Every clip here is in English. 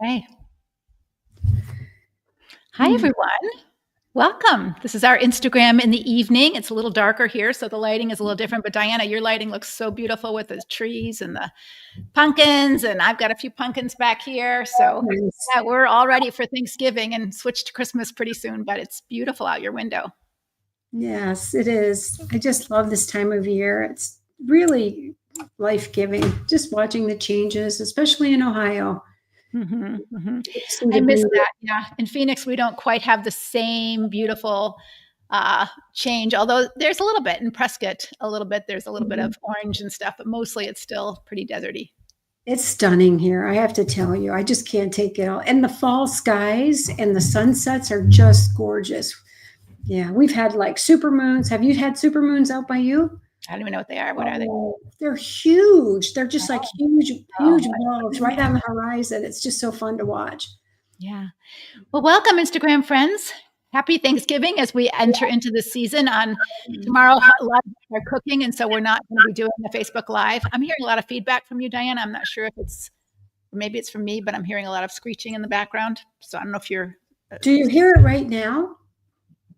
Okay. Hi, everyone. Welcome. This is our Instagram in the evening. It's a little darker here, so the lighting is a little different. But Diana, your lighting looks so beautiful with the trees and the pumpkins, and I've got a few pumpkins back here. So Nice. yeah, we're all ready for Thanksgiving and switch to Christmas pretty soon, but it's beautiful out your window. Yes, it is. I just love this time of year. It's really life-giving, just watching the changes, especially in Ohio. They seem I to miss be that. Yeah. In Phoenix, we don't quite have the same beautiful change, although there's a little bit in Prescott, a little bit. There's a little bit of orange and stuff, but mostly it's still pretty deserty. it's stunning here, I have to tell you. I just can't take it all. And the fall skies and the sunsets are just gorgeous. Yeah, we've had like supermoons. Have you had supermoons out by you? I don't even know what they are. What are they? Oh, they're huge. They're just like huge, Oh, huge balls right on the horizon. It's just so fun to watch. yeah. Well, welcome, Instagram friends. Happy Thanksgiving as we enter into the season. On tomorrow, a lot of us are cooking, and so we're not going to be doing the Facebook Live. I'm hearing a lot of feedback from you, Diana. I'm not sure if it's, maybe it's from me, but I'm hearing a lot of screeching in the background. So I don't know if you're. Do you hear it right now?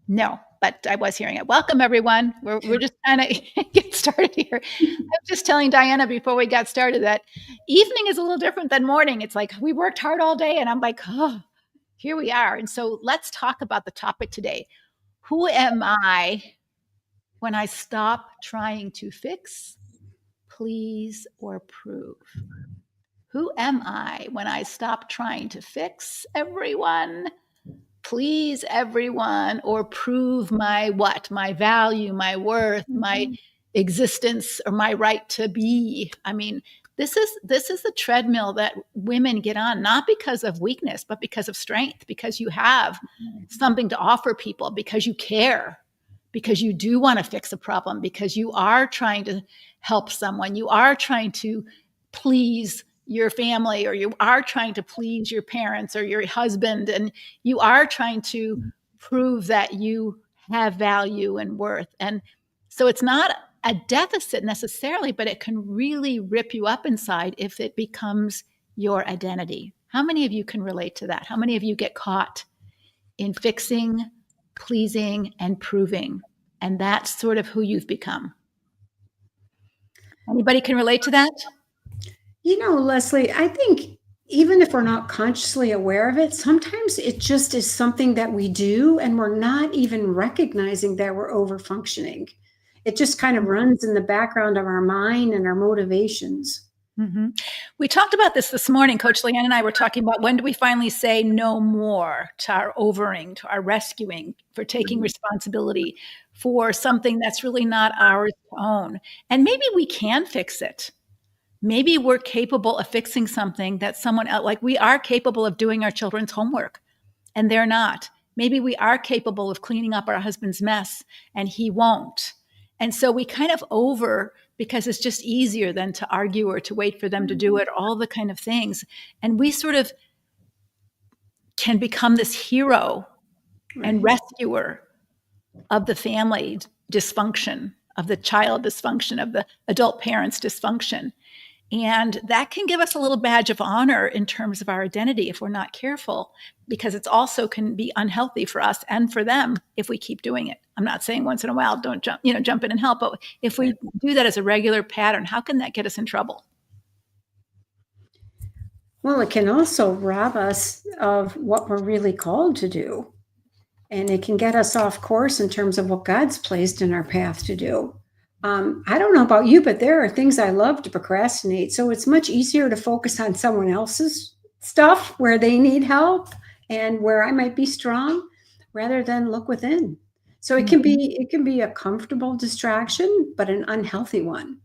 No, but I was hearing it. Welcome, everyone. We're just trying to get started here. I'm just telling Diana before we got started that evening is a little different than morning. It's like we worked hard all day, and I'm like, oh, here we are. And so let's talk about the topic today. Who am I when I stop trying to fix, please, or prove? Who am I when I stop trying to fix everyone, please everyone, or prove my what? My value, my worth, my existence, or my right to be? I mean, this is the treadmill that women get on, not because of weakness, but because of strength, because you have something to offer people, because you care, because you do want to fix a problem, because you are trying to help someone, you are trying to please your family, or you are trying to please your parents or your husband, and you are trying to prove that you have value and worth. And so it's not a deficit necessarily, but it can really rip you up inside if it becomes your identity. How many of you can relate to that? How many of you get caught in fixing, pleasing, and proving? And that's sort of who you've become. Anybody can relate to that? You know, Leslie, I think even if we're not consciously aware of it, sometimes it just is something that we do and we're not even recognizing that we're over functioning. It just kind of runs in the background of our mind and our motivations. We talked about this morning. Coach Leanne and I were talking about when do we finally say no more to our overing, to our rescuing, for taking responsibility for something that's really not ours to own. And maybe we can fix it. Maybe we're capable of fixing something that someone else, like we are capable of doing our children's homework and they're not. Maybe we are capable of cleaning up our husband's mess and he won't. And so we kind of over because it's just easier than to argue or to wait for them to do it, all the kind of things. And we sort of can become this hero and rescuer of the family dysfunction, of the child dysfunction, of the adult parents dysfunction. And that can give us a little badge of honor in terms of our identity if we're not careful, because it's also can be unhealthy for us and for them if we keep doing it. I'm not saying once in a while don't jump in and help, but if we do that as a regular pattern, how can that get us in trouble? Well, it can also rob us of what we're really called to do. And it can get us off course in terms of what God's placed in our path to do. I don't know about you, but there are things I love to procrastinate. So it's much easier to focus on someone else's stuff where they need help and where I might be strong rather than look within. So it can be a comfortable distraction, but an unhealthy one.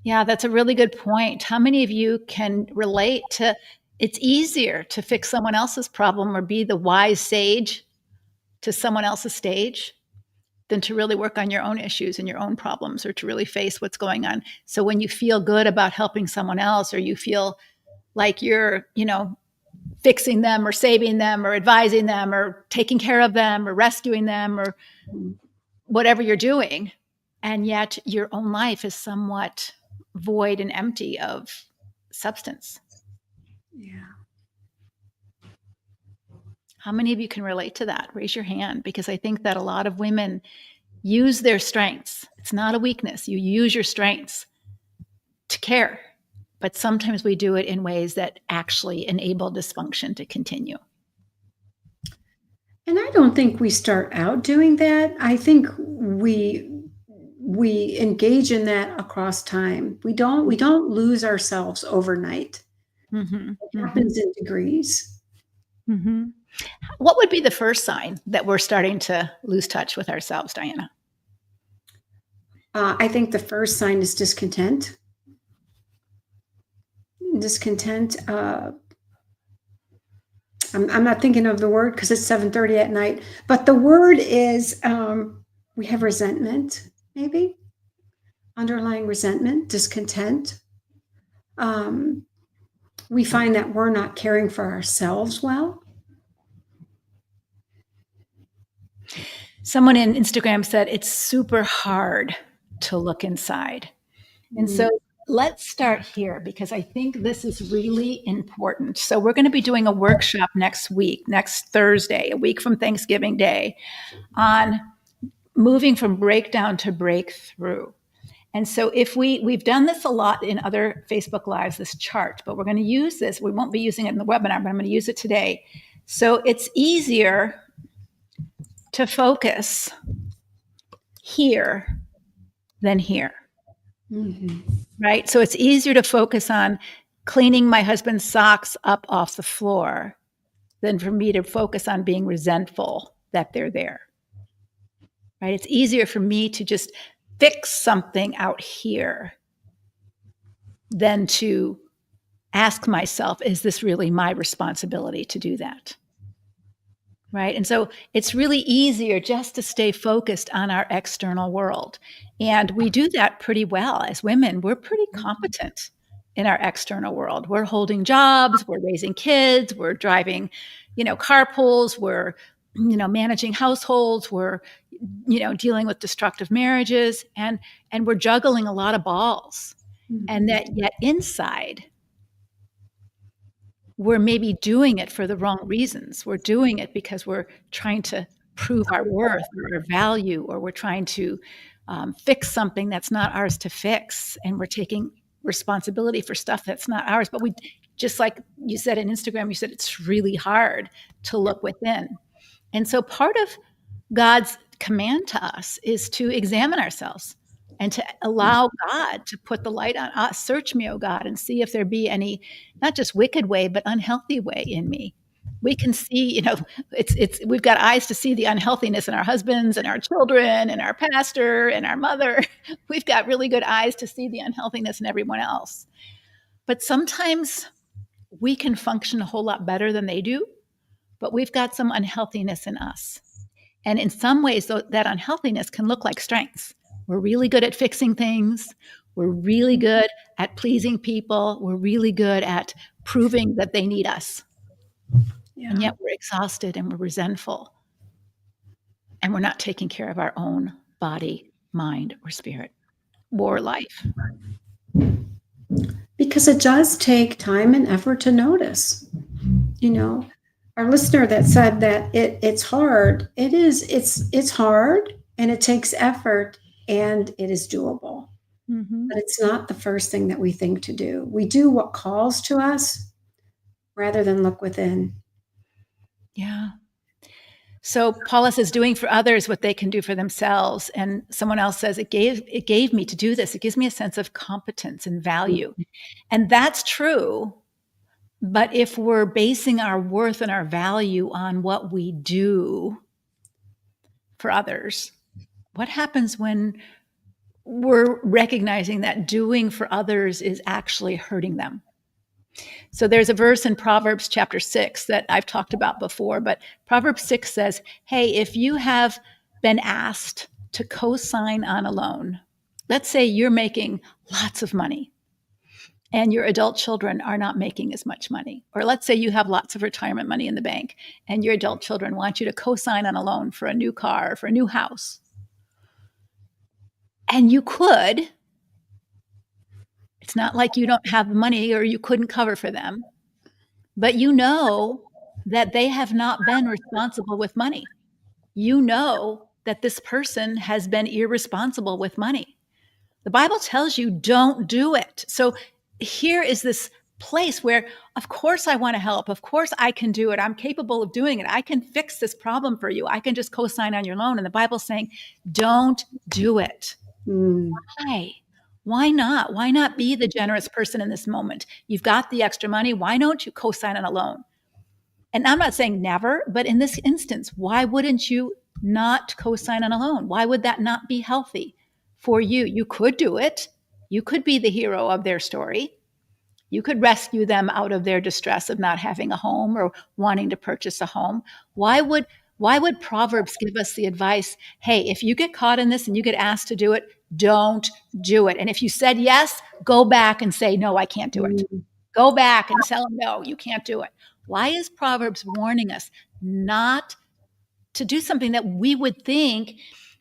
Yeah, that's a really good point. How many of you can relate to it's easier to fix someone else's problem or be the wise sage to someone else's stage than to really work on your own issues and your own problems, or to really face what's going on. So when you feel good about helping someone else, or you feel like you're, fixing them or saving them or advising them or taking care of them or rescuing them or whatever you're doing, and yet your own life is somewhat void and empty of substance. Yeah. How many of you can relate to that? Raise your hand, because I think that a lot of women use their strengths. It's not a weakness. You use your strengths to care, but sometimes we do it in ways that actually enable dysfunction to continue. And I don't think we start out doing that. I think we engage in that across time. We don't lose ourselves overnight. Mm-hmm, It mm-hmm, happens in degrees. mm-hmm. What would be the first sign that we're starting to lose touch with ourselves, Diana? I think the first sign is discontent. Discontent. I'm not thinking of the word because it's 7:30 at night, but the word is we have resentment, maybe underlying resentment, discontent. Um, we find that we're not caring for ourselves well. Someone in Instagram said it's super hard to look inside. And Mm. so let's start here, because I think this is really important. So we're going to be doing a workshop next week, next Thursday, a week from Thanksgiving Day, on moving from breakdown to breakthrough. And so if we've done this a lot in other Facebook Lives, this chart, but we're going to use this. We won't be using it in the webinar, but I'm going to use it today. So it's easier to focus here than here. Mhm. Right? So it's easier to focus on cleaning my husband's socks up off the floor than for me to focus on being resentful that they're there. Right? It's easier for me to just fix something out here than to ask myself, is this really my responsibility to do that? Right? And so it's really easier just to stay focused on our external world. And we do that pretty well as women. We're pretty competent in our external world. We're holding jobs, we're raising kids, we're driving, carpools, we're, managing households, we're, dealing with destructive marriages, and we're juggling a lot of balls. And that yet inside, we're maybe doing it for the wrong reasons. We're doing it because we're trying to prove our worth or our value, or we're trying to fix something that's not ours to fix. And we're taking responsibility for stuff that's not ours. But we, just like you said in Instagram, you said it's really hard to look within. And so part of God's command to us is to examine ourselves and to allow God to put the light on us. Search me, O God, and see if there be any, not just wicked way, but unhealthy way in me. We can see, we've got eyes to see the unhealthiness in our husbands and our children and our pastor and our mother. We've got really good eyes to see the unhealthiness in everyone else. But sometimes we can function a whole lot better than they do, but we've got some unhealthiness in us. And in some ways, that unhealthiness can look like strengths. We're really good at fixing things. We're really good at pleasing people. We're really good at proving that they need us. Yeah. And yet we're exhausted and we're resentful. And we're not taking care of our own body, mind, or spirit, or life. Because it does take time and effort to notice. Our listener that said that it's hard. It's hard, and it takes effort, and it is doable. Mm-hmm. But it's not the first thing that we think to do. We do what calls to us rather than look within. Yeah. So Paula says, doing for others what they can do for themselves. And someone else says, it gave me to do this. It gives me a sense of competence and value. And that's true. But if we're basing our worth and our value on what we do for others, what happens when we're recognizing that doing for others is actually hurting them? So there's a verse in Proverbs chapter 6 that I've talked about before, but Proverbs 6 says, hey, if you have been asked to co-sign on a loan, let's say you're making lots of money and your adult children are not making as much money. Or let's say you have lots of retirement money in the bank and your adult children want you to co-sign on a loan for a new car, for a new house. And you could. It's not like you don't have money or you couldn't cover for them. But that they have not been responsible with money. You know that this person has been irresponsible with money. The Bible tells you don't do it. So here is this place where, of course, I want to help. Of course, I can do it. I'm capable of doing it. I can fix this problem for you. I can just co-sign on your loan. And the Bible's saying, don't do it. Why? Why not? Why not be the generous person in this moment? You've got the extra money. Why don't you co-sign on a loan? And I'm not saying never, but in this instance, why wouldn't you not co-sign on a loan? Why would that not be healthy for you? You could do it. You could be the hero of their story. You could rescue them out of their distress of not having a home or wanting to purchase a home. Why would Proverbs give us the advice, hey, if you get caught in this and you get asked to do it, don't do it. And if you said yes, go back and say, no, I can't do it. Go back and tell them, no, you can't do it. Why is Proverbs warning us not to do something that we would think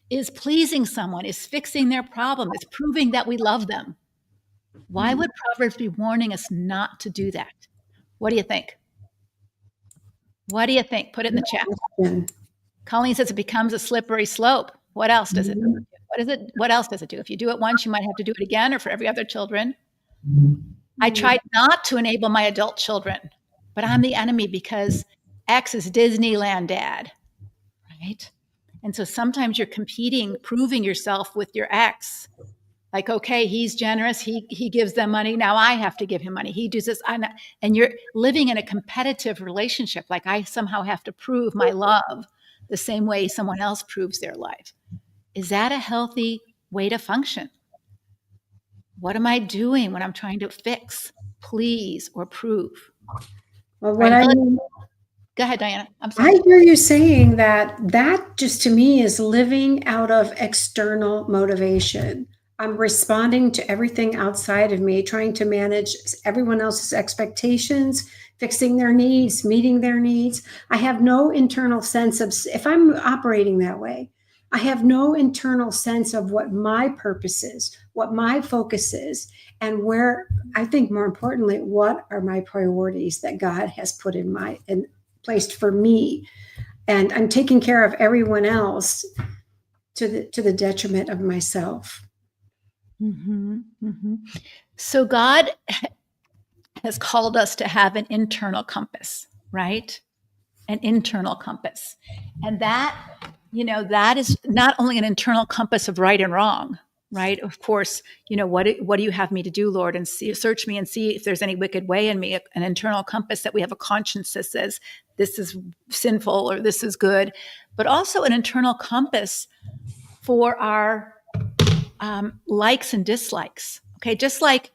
is pleasing someone, is fixing their problem, is proving that we love them? Why would Proverbs be warning us not to do that? What do you think? What do you think? Put it in the chat. Colleen says it becomes a slippery slope. What else does it do? What else does it do? If you do it once, you might have to do it again, or for every other children. I tried not to enable my adult children, but I'm the enemy because X is Disneyland dad, right? And so sometimes you're competing, proving yourself with your ex. Like, okay, he's generous. He gives them money. Now I have to give him money. He does this. And you're living in a competitive relationship. Like I somehow have to prove my love the same way someone else proves their life. Is that a healthy way to function? What am I doing when I'm trying to fix, please, or prove? Well, what I mean, go ahead, Diana. I'm sorry. I hear you saying that just to me is living out of external motivation. I'm responding to everything outside of me, trying to manage everyone else's expectations, fixing their needs, meeting their needs. I have no internal sense of, if I'm operating that way, I have no internal sense of what my purpose is, what my focus is, and where, I think more importantly, what are my priorities that God has put in placed for me. And I'm taking care of everyone else to the detriment of myself. Mm-hmm, mm-hmm. So God has called us to have an internal compass, right? An internal compass. And that is not only an internal compass of right and wrong, right? Of course, what do you have me to do, Lord? And search me and see if there's any wicked way in me, an internal compass that we have a conscience that says this is sinful or this is good, but also an internal compass for our likes and dislikes. Okay. Just like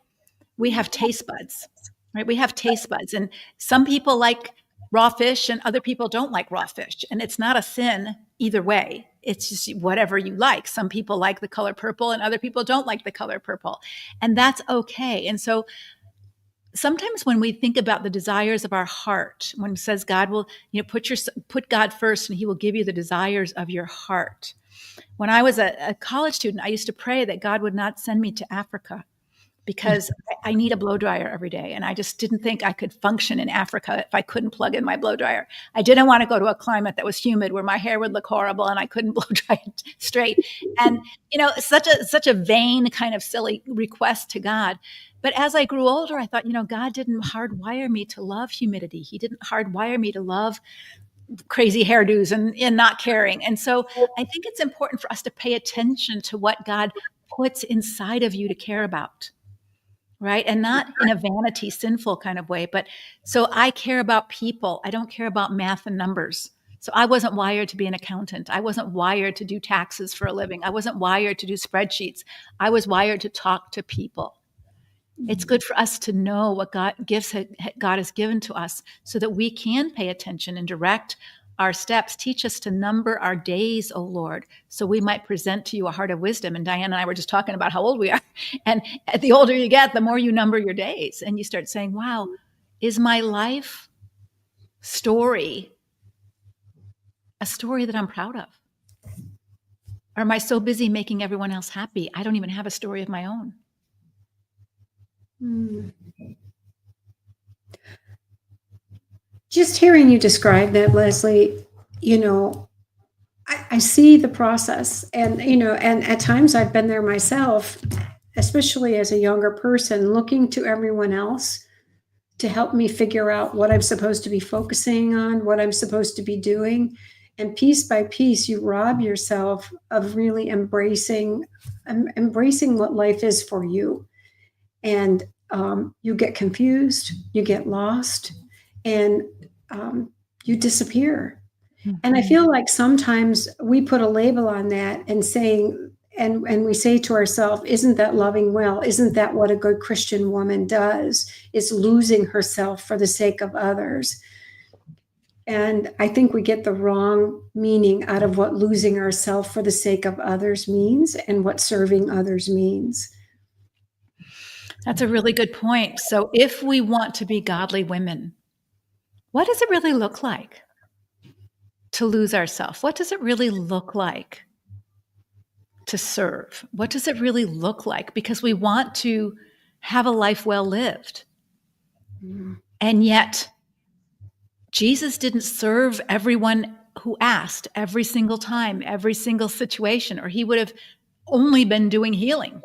we have taste buds, right? We have taste buds, and some people like raw fish and other people don't like raw fish. And it's not a sin either way. It's just whatever you like. Some people like the color purple and other people don't like the color purple. And that's okay. And so sometimes when we think about the desires of our heart, when it says God will, put God first and he will give you the desires of your heart. When I was a college student, I used to pray that God would not send me to Africa because I need a blow dryer every day. And I just didn't think I could function in Africa if I couldn't plug in my blow dryer. I didn't want to go to a climate that was humid where my hair would look horrible and I couldn't blow dry it straight. And, such a vain kind of silly request to God. But as I grew older, I thought, God didn't hardwire me to love humidity. He didn't hardwire me to love crazy hairdos and not caring. And so I think it's important for us to pay attention to what God puts inside of you to care about. Right. And not in a vanity, sinful kind of way. But so I care about people. I don't care about math and numbers. So I wasn't wired to be an accountant. I wasn't wired to do taxes for a living. I wasn't wired to do spreadsheets. I was wired to talk to people. It's good for us to know what God has given to us so that we can pay attention and direct our steps. Teach us to number our days, O Lord, so we might present to you a heart of wisdom. And Diane and I were just talking about how old we are. And the older you get, the more you number your days. And you start saying, wow, is my life story a story that I'm proud of? Or am I so busy making everyone else happy, I don't even have a story of my own? Just hearing you describe that, Leslie, you know, I see the process, and and at times I've been there myself, especially as a younger person, looking to everyone else to help me figure out what I'm supposed to be focusing on, what I'm supposed to be doing. And piece by piece, you rob yourself of really embracing what life is for you. And you get confused, you get lost, and you disappear. And I Mhm. feel like sometimes we put a label on that and saying, and we say to ourselves, isn't that loving well? Isn't that what a good Christian woman does? Is losing herself for the sake of others. And I think we get the wrong meaning out of what losing ourselves for the sake of others means and what serving others means. That's a really good point. So, if we want to be godly women, what does it really look like to lose ourselves? What does it really look like to serve? What does it really look like? Because we want to have a life well lived. Mm. And yet, Jesus didn't serve everyone who asked every single time, every single situation, or he would have only been doing healing.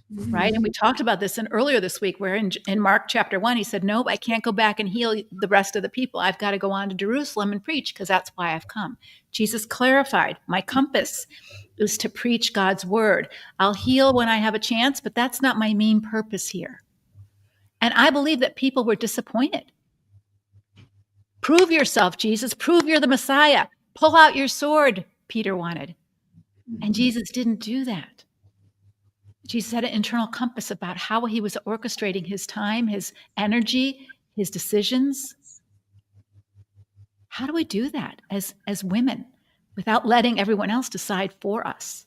Right? And we talked about this earlier this week, where in Mark chapter 1, he said, "Nope, I can't go back and heal the rest of the people. I've got to go on to Jerusalem and preach because that's why I've come." Jesus clarified, "My compass is to preach God's word. I'll heal when I have a chance, but that's not my main purpose here." And I believe that people were disappointed. Prove yourself, Jesus. Prove you're the Messiah. Pull out your sword, Peter wanted. And Jesus didn't do that. Jesus had an internal compass about how he was orchestrating his time, his energy, his decisions. How do we do that as women without letting everyone else decide for us?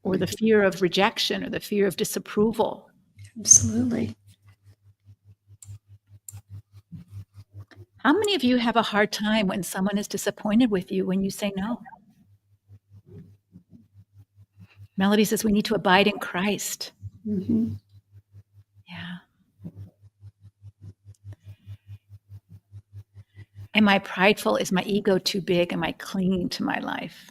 Or the fear of rejection or the fear of disapproval. Absolutely. How many of you have a hard time when someone is disappointed with you when you say no? Melody says we need to abide in Christ. Mm-hmm. Yeah. Am I prideful? Is my ego too big? Am I clinging to my life?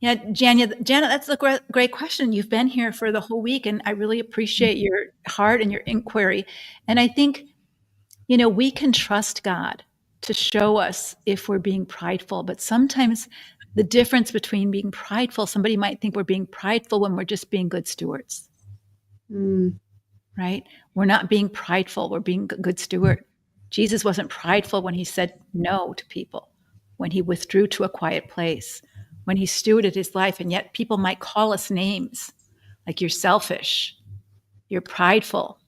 Yeah, Janet, that's a great question. You've been here for the whole week, and I really appreciate your heart and your inquiry. And I think, we can trust God to show us if we're being prideful, but sometimes the difference between being prideful, somebody might think we're being prideful when we're just being good stewards, Mm. right? We're not being prideful, we're being a good steward. Jesus wasn't prideful when he said no to people, when he withdrew to a quiet place, when he stewarded his life. And yet people might call us names like you're selfish, you're prideful,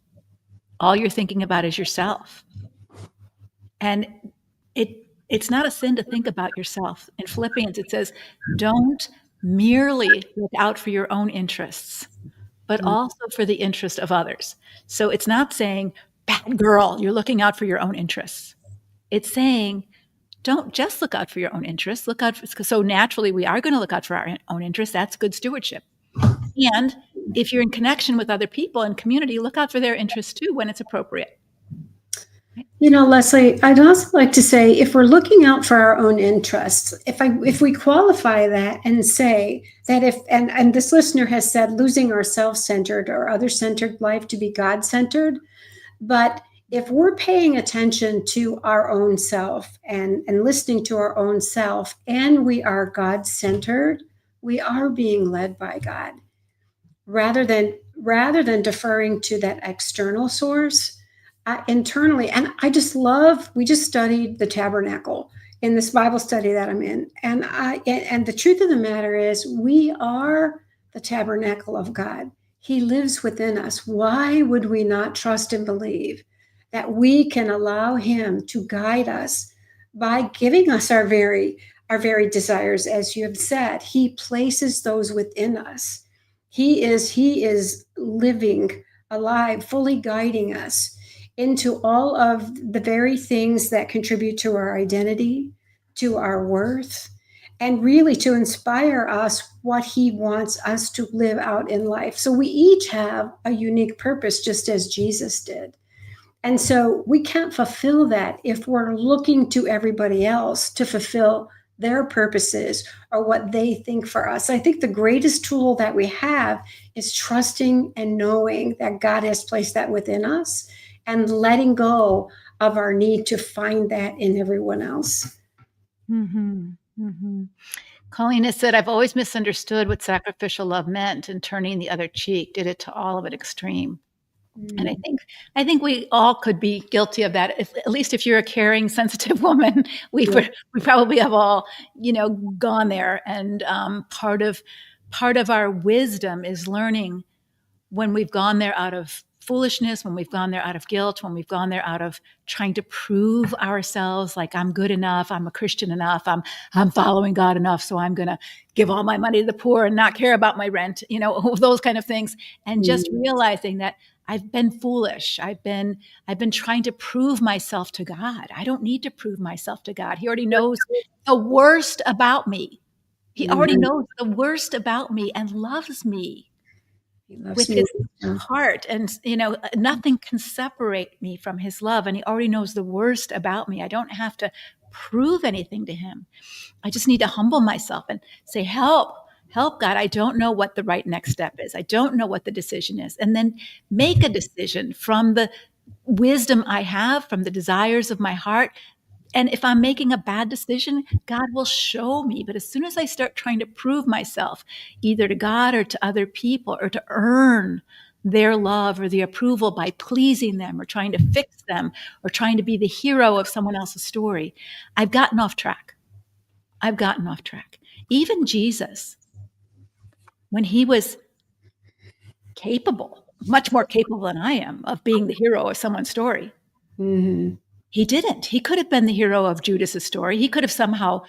all you're thinking about is yourself. And it's not a sin to think about yourself. In Philippians, it says, don't merely look out for your own interests, but also for the interest of others. So it's not saying, bad girl, you're looking out for your own interests. It's saying, don't just look out for your own interests. Look out for, so naturally we are going to look out for our own interests. That's good stewardship. And if you're in connection with other people and community, look out for their interests too when it's appropriate. Leslie, I'd also like to say, if we're looking out for our own interests, if we qualify that and say that and this listener has said losing our self-centered or other-centered life to be God-centered, but if we're paying attention to our own self and listening to our own self, and we are God-centered, we are being led by God rather than deferring to that external source. Internally, and we just studied the tabernacle in this Bible study that I'm in, and the truth of the matter is we are the tabernacle of God. He lives within us. Why would we not trust and believe that we can allow him to guide us by giving us our very desires? As you have said, he places those within us. He is living, alive, fully guiding us into all of the very things that contribute to our identity, to our worth, and really to inspire us what he wants us to live out in life. So we each have a unique purpose, just as Jesus did. And so we can't fulfill that if we're looking to everybody else to fulfill their purposes or what they think for us. I think the greatest tool that we have is trusting and knowing that God has placed that within us and letting go of our need to find that in everyone else. Mm-hmm. Mm-hmm. Colleen has said, I've always misunderstood what sacrificial love meant, and turning the other cheek did it to all of it extreme. And I think we all could be guilty of that. At least if you're a caring, sensitive woman, we probably have all, gone there. And part of our wisdom is learning when we've gone there out of foolishness, when we've gone there out of guilt, when we've gone there out of trying to prove ourselves, like I'm good enough, I'm a Christian enough, I'm following God enough, so I'm going to give all my money to the poor and not care about my rent, those kind of things. And just realizing that I've been foolish. I've been trying to prove myself to God. I don't need to prove myself to God. He already knows the worst about me. He already knows the worst about me and loves me He loves with me. his heart. And, nothing can separate me from his love. And he already knows the worst about me. I don't have to prove anything to him. I just need to humble myself and say, help, God. I don't know what the right next step is. I don't know what the decision is. And then make a decision from the wisdom I have, from the desires of my heart. And if I'm making a bad decision, God will show me. But as soon as I start trying to prove myself, either to God or to other people, or to earn their love or the approval by pleasing them or trying to fix them or trying to be the hero of someone else's story, I've gotten off track. Even Jesus, when he was capable, much more capable than I am, of being the hero of someone's story, he didn't. He could have been the hero of Judas's story. He could have somehow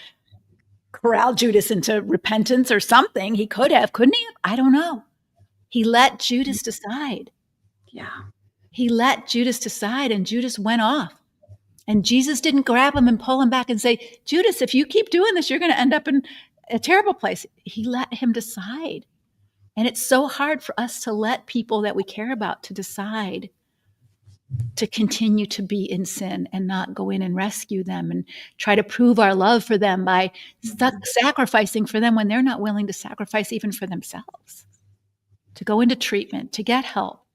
corralled Judas into repentance or something. He could have, couldn't he? I don't know. He let Judas decide. Yeah. He let Judas decide, and Judas went off. And Jesus didn't grab him and pull him back and say, Judas, if you keep doing this, you're going to end up in a terrible place. He let him decide. And it's so hard for us to let people that we care about to decide to continue to be in sin and not go in and rescue them and try to prove our love for them by sacrificing for them when they're not willing to sacrifice even for themselves, to go into treatment, to get help.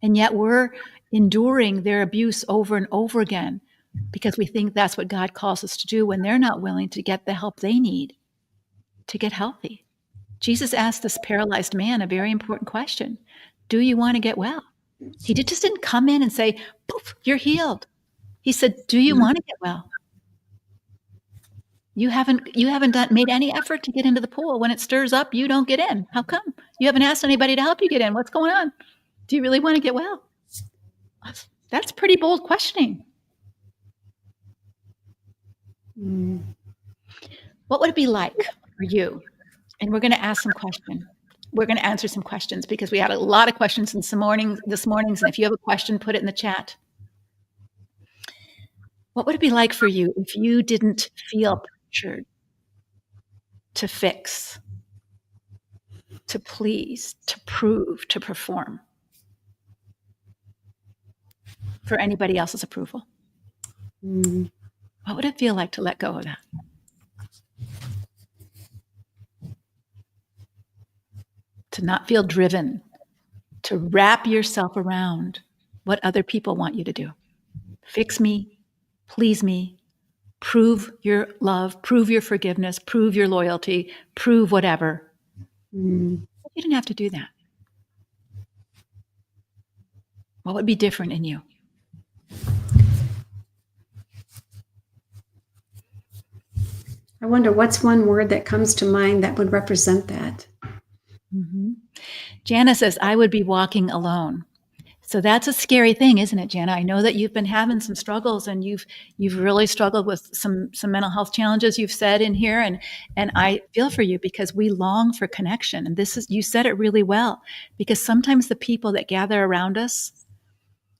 And yet we're enduring their abuse over and over again because we think that's what God calls us to do when they're not willing to get the help they need to get healthy. Jesus asked this paralyzed man a very important question. Do you want to get well? He just didn't come in and say, poof, you're healed. He said, do you want to get well? You haven't made any effort to get into the pool. When it stirs up, you don't get in. How come? You haven't asked anybody to help you get in. What's going on? Do you really want to get well? That's pretty bold questioning. What would it be like for you? And we're going to ask some questions. We're going to answer some questions because we had a lot of questions this morning. And if you have a question, put it in the chat. What would it be like for you if you didn't feel pressured to fix, to please, to prove, to perform for anybody else's approval? What would it feel like to let go of that? To not feel driven, to wrap yourself around what other people want you to do. Fix me, please me, prove your love, prove your forgiveness, prove your loyalty, prove whatever. You didn't have to do that. What would be different in you? I wonder what's one word that comes to mind that would represent that. Jana says, I would be walking alone. So that's a scary thing, isn't it, Jana? I know that you've been having some struggles and you've really struggled with some mental health challenges you've said in here. And I feel for you because we long for connection. And you said it really well, because sometimes the people that gather around us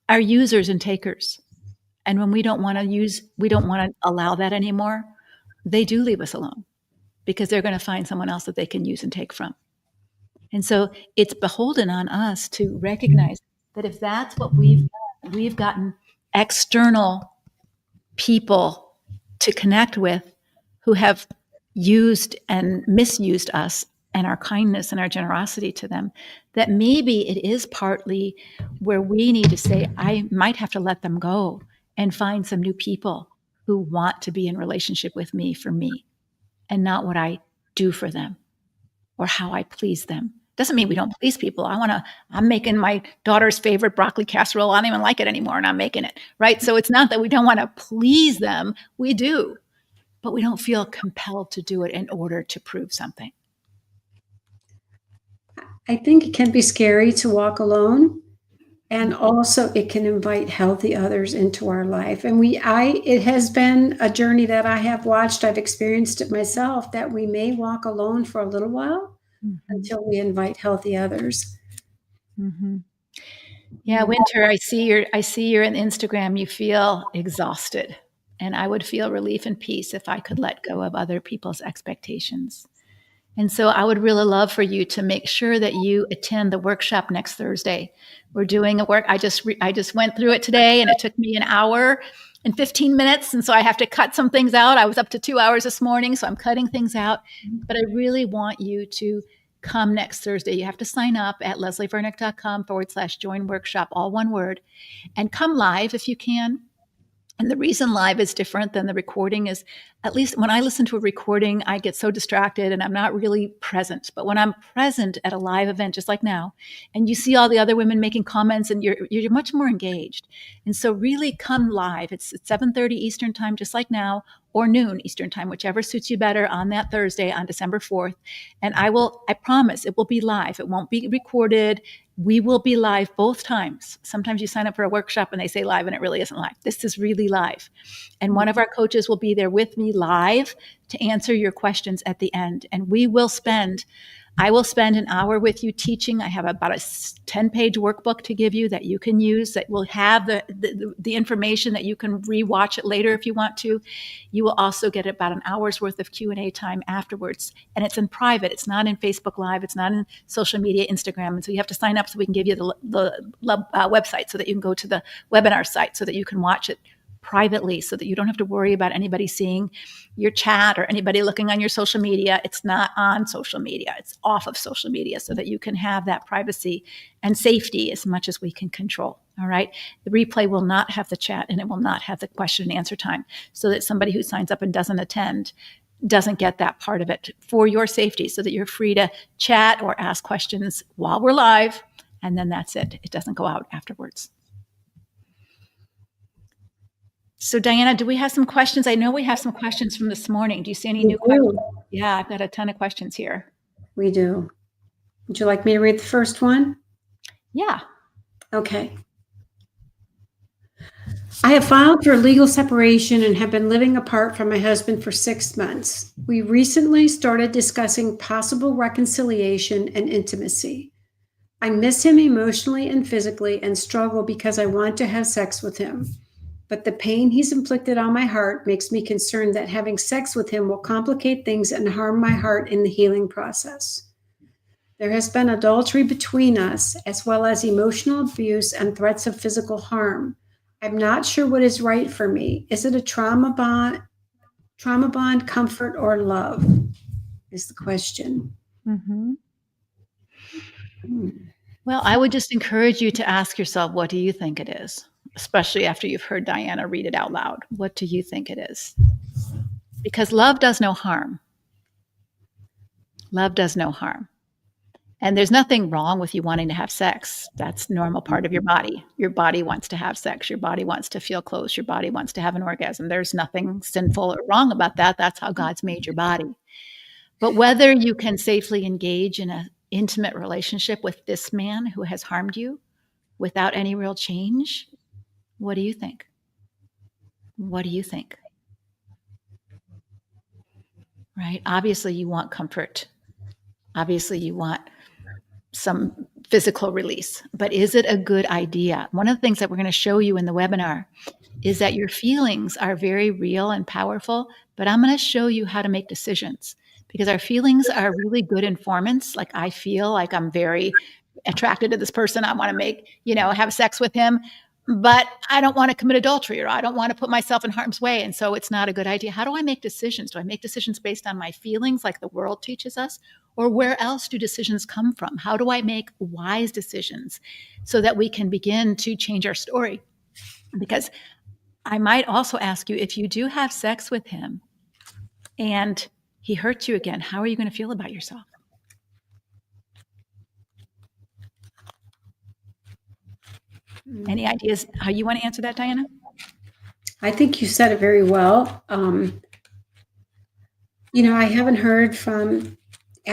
are users and takers. And when we don't want to allow that anymore, they do leave us alone because they're going to find someone else that they can use and take from. And so it's beholden on us to recognize that if that's what we've done, we've gotten external people to connect with who have used and misused us and our kindness and our generosity to them, that maybe it is partly where we need to say, I might have to let them go and find some new people who want to be in relationship with me for me and not what I do for them or how I please them. Doesn't mean we don't please people. I'm making my daughter's favorite broccoli casserole. I don't even like it anymore, and I'm making it, right? So it's not that we don't want to please them. We do, but we don't feel compelled to do it in order to prove something. I think it can be scary to walk alone. And also it can invite healthy others into our life. And it has been a journey that I have watched. I've experienced it myself, that we may walk alone for a little while until we invite healthy others. Mm-hmm. Yeah, Winter, I see you're in Instagram. You feel exhausted. And I would feel relief and peace if I could let go of other people's expectations. And so I would really love for you to make sure that you attend the workshop next Thursday. We're doing a work. I just went through it today, and it took me an hour and 15 minutes. And so I have to cut some things out. I was up to 2 hours this morning, so I'm cutting things out. But I really want you to come next Thursday. You have to sign up at leslievernick.com/join workshop, all one word, and come live if you can. And the reason live is different than the recording is, at least when I listen to a recording, I get so distracted and I'm not really present. But when I'm present at a live event, just like now, and you see all the other women making comments, and you're much more engaged. And so really come live. It's at 7:30 Eastern time, just like now, or noon Eastern time, whichever suits you better, on that Thursday on December 4th. And I promise it will be live. It won't be recorded. We will be live both times. Sometimes you sign up for a workshop and they say live and it really isn't live. This is really live. And one of our coaches will be there with me live to answer your questions at the end. And I will spend an hour with you teaching. I have about a 10-page workbook to give you that you can use, that will have the information that you can rewatch it later if you want to. You will also get about an hour's worth of Q&A time afterwards. And it's in private. It's not in Facebook Live. It's not in social media, Instagram. And so you have to sign up so we can give you the website so that you can go to the webinar site so that you can watch it privately, so that you don't have to worry about anybody seeing your chat or anybody looking on your social media. It's not on social media. It's off of social media so that you can have that privacy and safety as much as we can control. All right. The replay will not have the chat, and it will not have the question and answer time, so that somebody who signs up and doesn't attend doesn't get that part of it, for your safety, so that you're free to chat or ask questions while we're live. And then that's it. It doesn't go out afterwards. So Diana, do we have some questions? I know we have some questions from this morning. Do you see any new questions? Yeah, I've got a ton of questions here. We do. Would you like me to read the first one? Yeah. Okay. I have filed for legal separation and have been living apart from my husband for 6 months. We recently started discussing possible reconciliation and intimacy. I miss him emotionally and physically and struggle because I want to have sex with him. But the pain he's inflicted on my heart makes me concerned that having sex with him will complicate things and harm my heart in the healing process. There has been adultery between us, as well as emotional abuse and threats of physical harm. I'm not sure what is right for me. Is it a trauma bond, comfort, or love? Is the question. Mm-hmm. Well, I would just encourage you to ask yourself, what do you think it is? Especially after you've heard Diana read it out loud. What do you think it is? Because love does no harm. Love does no harm. And there's nothing wrong with you wanting to have sex. That's a normal part of your body. Your body wants to have sex. Your body wants to feel close. Your body wants to have an orgasm. There's nothing sinful or wrong about that. That's how God's made your body. But whether you can safely engage in an intimate relationship with this man who has harmed you without any real change, what do you think? What do you think? Right? Obviously, you want comfort. Obviously, you want some physical release. But is it a good idea? One of the things that we're going to show you in the webinar is that your feelings are very real and powerful, but I'm going to show you how to make decisions, because our feelings are really good informants. Like, I feel like I'm very attracted to this person. I want to have sex with him. but I don't want to commit adultery, or I don't want to put myself in harm's way. And so it's not a good idea. How do I make decisions? Do I make decisions based on my feelings like the world teaches us? Or where else do decisions come from? How do I make wise decisions so that we can begin to change our story? Because I might also ask you, if you do have sex with him and he hurts you again, how are you going to feel about yourself? Any ideas how you want to answer that, Diana? I think you said it very well. I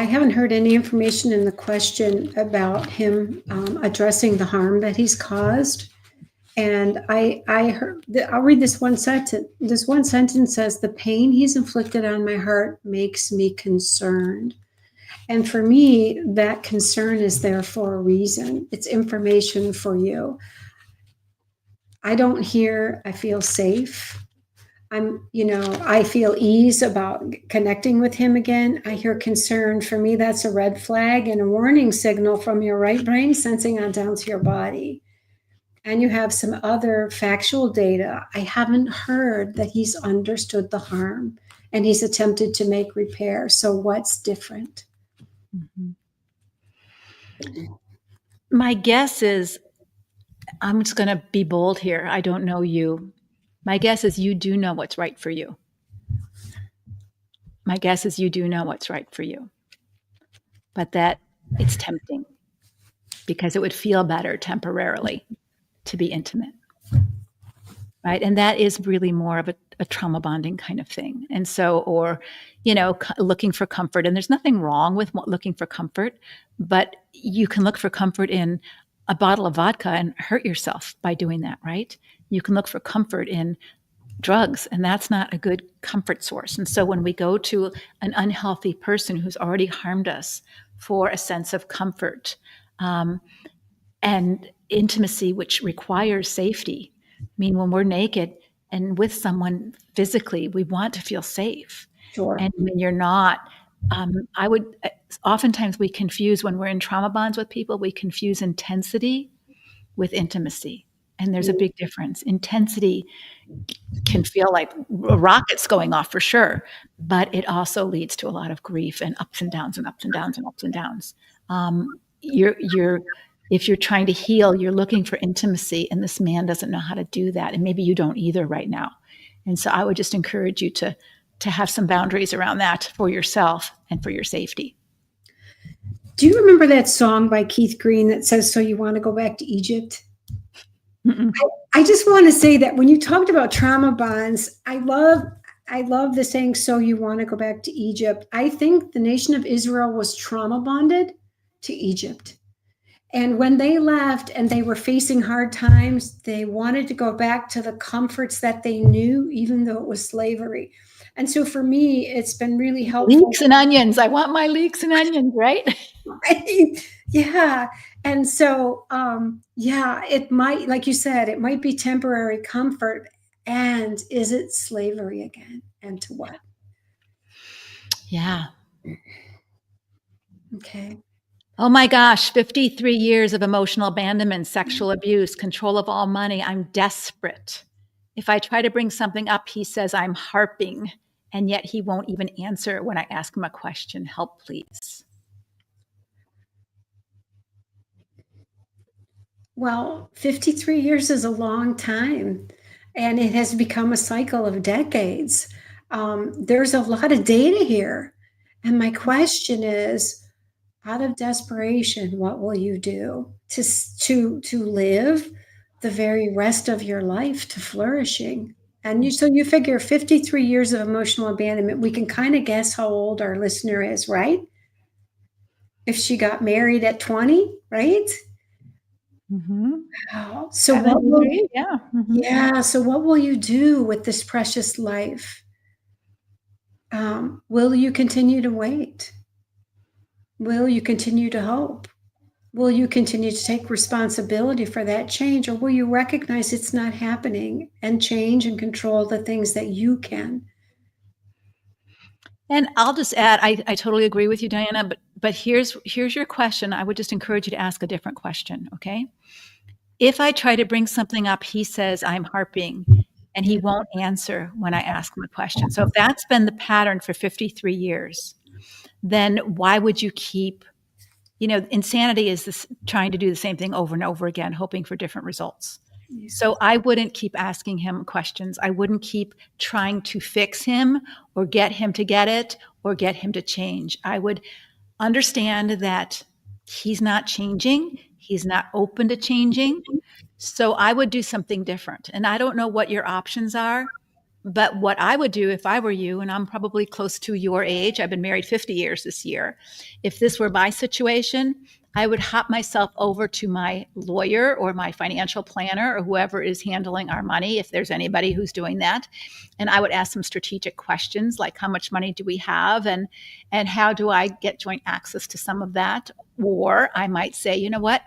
haven't heard any information in the question about him addressing the harm that he's caused. And I heard, I'll read this one sentence. This one sentence says, "The pain he's inflicted on my heart makes me concerned." And for me, that concern is there for a reason. It's information for you. I don't hear, "I feel safe." I feel ease about connecting with him again. I hear concern. For me, that's a red flag and a warning signal from your right brain sensing on down to your body. And you have some other factual data. I haven't heard that he's understood the harm and he's attempted to make repair. So what's different? Mm-hmm. My guess is, I'm just going to be bold here. I don't know you. My guess is you do know what's right for you. My guess is you do know what's right for you. But that it's tempting because it would feel better temporarily to be intimate. Right. And that is really more of a trauma bonding kind of thing. And so, or, looking for comfort. And there's nothing wrong with looking for comfort, but you can look for comfort in a bottle of vodka and hurt yourself by doing that, right? You can look for comfort in drugs, and that's not a good comfort source. And so when we go to an unhealthy person who's already harmed us for a sense of comfort and intimacy, which requires safety, I mean, when we're naked and with someone physically, we want to feel safe. Sure. And when you're not, oftentimes we confuse, when we're in trauma bonds with people, we confuse intensity with intimacy. And there's a big difference. Intensity can feel like rockets going off for sure, but it also leads to a lot of grief and ups and downs and ups and downs and ups and downs. If you're trying to heal, you're looking for intimacy, and this man doesn't know how to do that, and maybe you don't either right now. And so I would just encourage you to have some boundaries around that for yourself and for your safety. Do you remember that song by Keith Green that says, "So you want to go back to Egypt"? I just want to say that when you talked about trauma bonds, I love the saying, "So you want to go back to Egypt." I think the nation of Israel was trauma bonded to Egypt. And when they left and they were facing hard times, they wanted to go back to the comforts that they knew, even though it was slavery. And so for me, it's been really helpful. Leeks and onions. I want my leeks and onions, right? Right? Yeah. And so, it might, like you said, it might be temporary comfort. And is it slavery again? And to what? Yeah. Okay. Oh my gosh, 53 years of emotional abandonment, sexual abuse, control of all money. I'm desperate. If I try to bring something up, he says I'm harping, and yet he won't even answer when I ask him a question. Help, please. Well, 53 years is a long time, and it has become a cycle of decades. There's a lot of data here. And my question is, out of desperation, what will you do to live the very rest of your life to flourishing? And so you figure 53 years of emotional abandonment, we can kind of guess how old our listener is, right? If she got married at 20, right? Mm-hmm. Wow. So what will yeah. Mm-hmm. Yeah. So what will you do with this precious life? Will you continue to wait? Will you continue to hope? Will you continue to take responsibility for that change, or will you recognize it's not happening and change and control the things that you can? And I'll just add, I totally agree with you, Diana, but here's your question. I would just encourage you to ask a different question, okay? If I try to bring something up, he says I'm harping and he won't answer when I ask him a question. So if that's been the pattern for 53 years, then why would you keep, insanity is this trying to do the same thing over and over again, hoping for different results. So I wouldn't keep asking him questions. I wouldn't keep trying to fix him or get him to get it or get him to change. I would understand that he's not changing. He's not open to changing. So I would do something different. And I don't know what your options are, but what I would do if I were you, and I'm probably close to your age, I've been married 50 years this year. If this were my situation, I would hop myself over to my lawyer or my financial planner or whoever is handling our money, if there's anybody who's doing that. And I would ask some strategic questions like how much money do we have and how do I get joint access to some of that? Or I might say, you know what?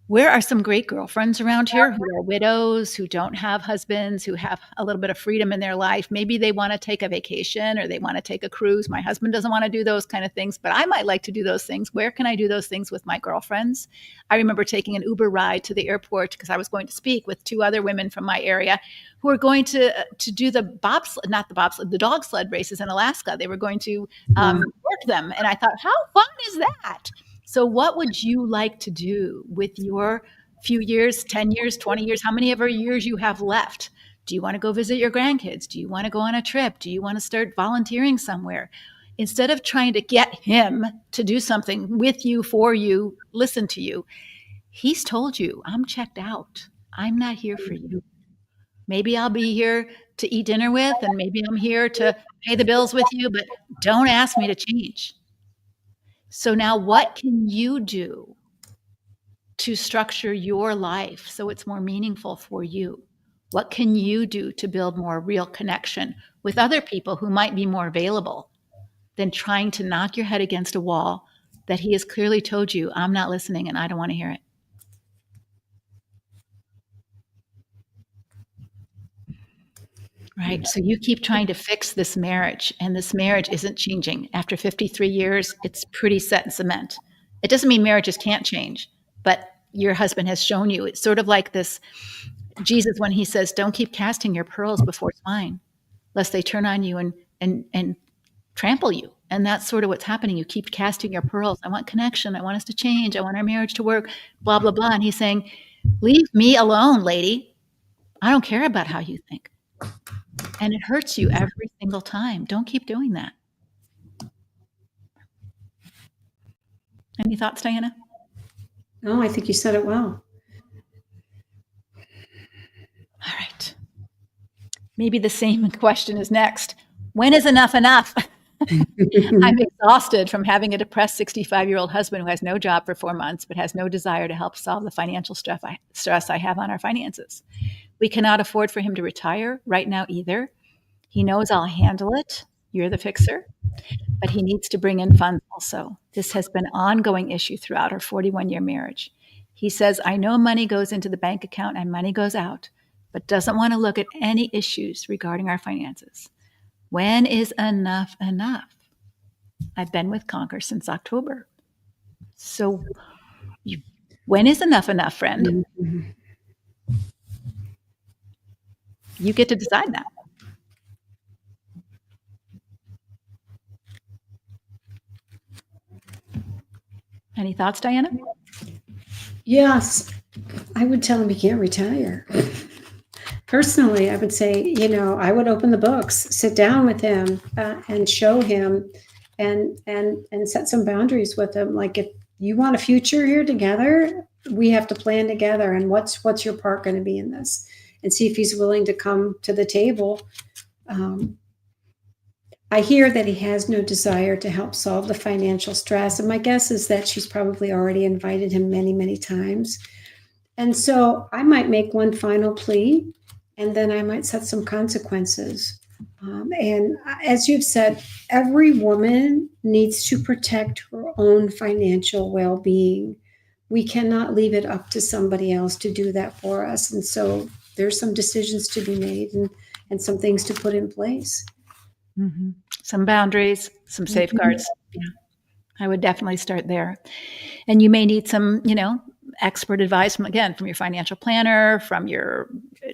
Where are some great girlfriends around here who are widows, who don't have husbands, who have a little bit of freedom in their life? Maybe they want to take a vacation or they want to take a cruise. My husband doesn't want to do those kind of things, but I might like to do those things. Where can I do those things with my girlfriends? I remember taking an Uber ride to the airport because I was going to speak with two other women from my area who were going to do the the dog sled races in Alaska. They were going to work them. And I thought, how fun is that? So what would you like to do with your few years, 10 years, 20 years, how many ever years you have left? Do you want to go visit your grandkids? Do you want to go on a trip? Do you want to start volunteering somewhere? Instead of trying to get him to do something with you, for you, listen to you, he's told you, I'm checked out. I'm not here for you. Maybe I'll be here to eat dinner with, and maybe I'm here to pay the bills with you, but don't ask me to change. So now what can you do to structure your life so it's more meaningful for you? What can you do to build more real connection with other people who might be more available than trying to knock your head against a wall that he has clearly told you, I'm not listening and I don't want to hear it? Right. So you keep trying to fix this marriage, and this marriage isn't changing. After 53 years, it's pretty set in cement. It doesn't mean marriages can't change, but your husband has shown you. It's sort of like this Jesus when he says, don't keep casting your pearls before swine, lest they turn on you and trample you. And that's sort of what's happening. You keep casting your pearls. I want connection. I want us to change. I want our marriage to work, blah, blah, blah. And he's saying, leave me alone, lady. I don't care about how you think. And it hurts you every single time. Don't keep doing that. Any thoughts, Diana? No, I think you said it well. All right. Maybe the same question is next. When is enough enough? I'm exhausted from having a depressed 65-year-old husband who has no job for 4 months, but has no desire to help solve the financial stress I have on our finances. We cannot afford for him to retire right now either. He knows I'll handle it. You're the fixer. But he needs to bring in funds also. This has been an ongoing issue throughout our 41-year marriage. He says, I know money goes into the bank account and money goes out, but doesn't want to look at any issues regarding our finances. When is enough enough? I've been with Conquer since October. So when is enough enough, friend? You get to decide that. Any thoughts, Diana? Yes, I would tell him he can't retire. Personally, I would say, I would open the books, sit down with him, and show him, and set some boundaries with him. Like, if you want a future here together, we have to plan together. And what's your part going to be in this? And see if he's willing to come to the table. I hear that he has no desire to help solve the financial stress. And my guess is that she's probably already invited him many, many times. And so I might make one final plea, and then I might set some consequences. And as you've said, every woman needs to protect her own financial well-being. We cannot leave it up to somebody else to do that for us. And so there's some decisions to be made and some things to put in place. Mm-hmm. Some boundaries, some safeguards. Yeah, I would definitely start there. And you may need some, expert advice from your financial planner, from your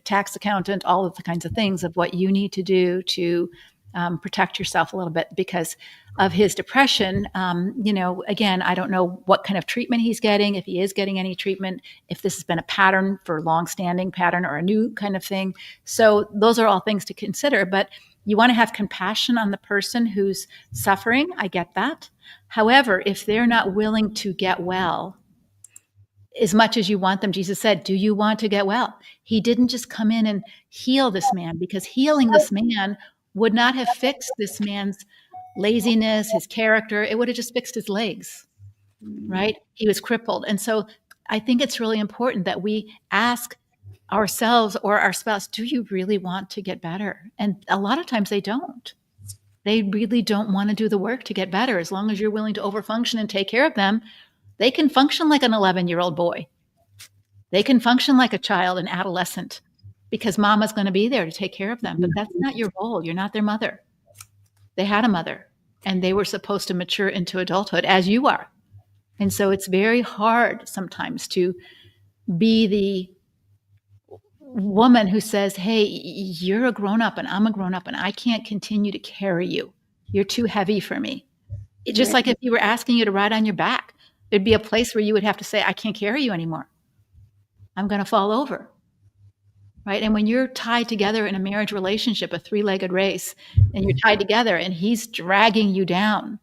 tax accountant, all of the kinds of things of what you need to do to protect yourself a little bit because of his depression. Again, I don't know what kind of treatment he's getting, if he is getting any treatment, if this has been a pattern for long-standing pattern or a new kind of thing. So those are all things to consider, but you want to have compassion on the person who's suffering. I get that. However, if they're not willing to get well, as much as you want them, Jesus said, do you want to get well? He didn't just come in and heal this man, because healing this man would not have fixed this man's laziness, his character. It would have just fixed his legs, right? He was crippled. And so I think it's really important that we ask ourselves or our spouse, do you really want to get better? And a lot of times they don't. They really don't want to do the work to get better. As long as you're willing to overfunction and take care of them, they can function like an 11-year-old boy. They can function like a child, an adolescent, because mama's going to be there to take care of them. But that's not your role. You're not their mother. They had a mother, and they were supposed to mature into adulthood as you are. And so it's very hard sometimes to be the woman who says, hey, you're a grown-up and I'm a grown-up and I can't continue to carry you. You're too heavy for me. It's just like if you were asking you to ride on your back, there'd be a place where you would have to say, I can't carry you anymore. I'm going to fall over. Right? And when you're tied together in a marriage relationship, a three-legged race, and you're tied together and he's dragging you down,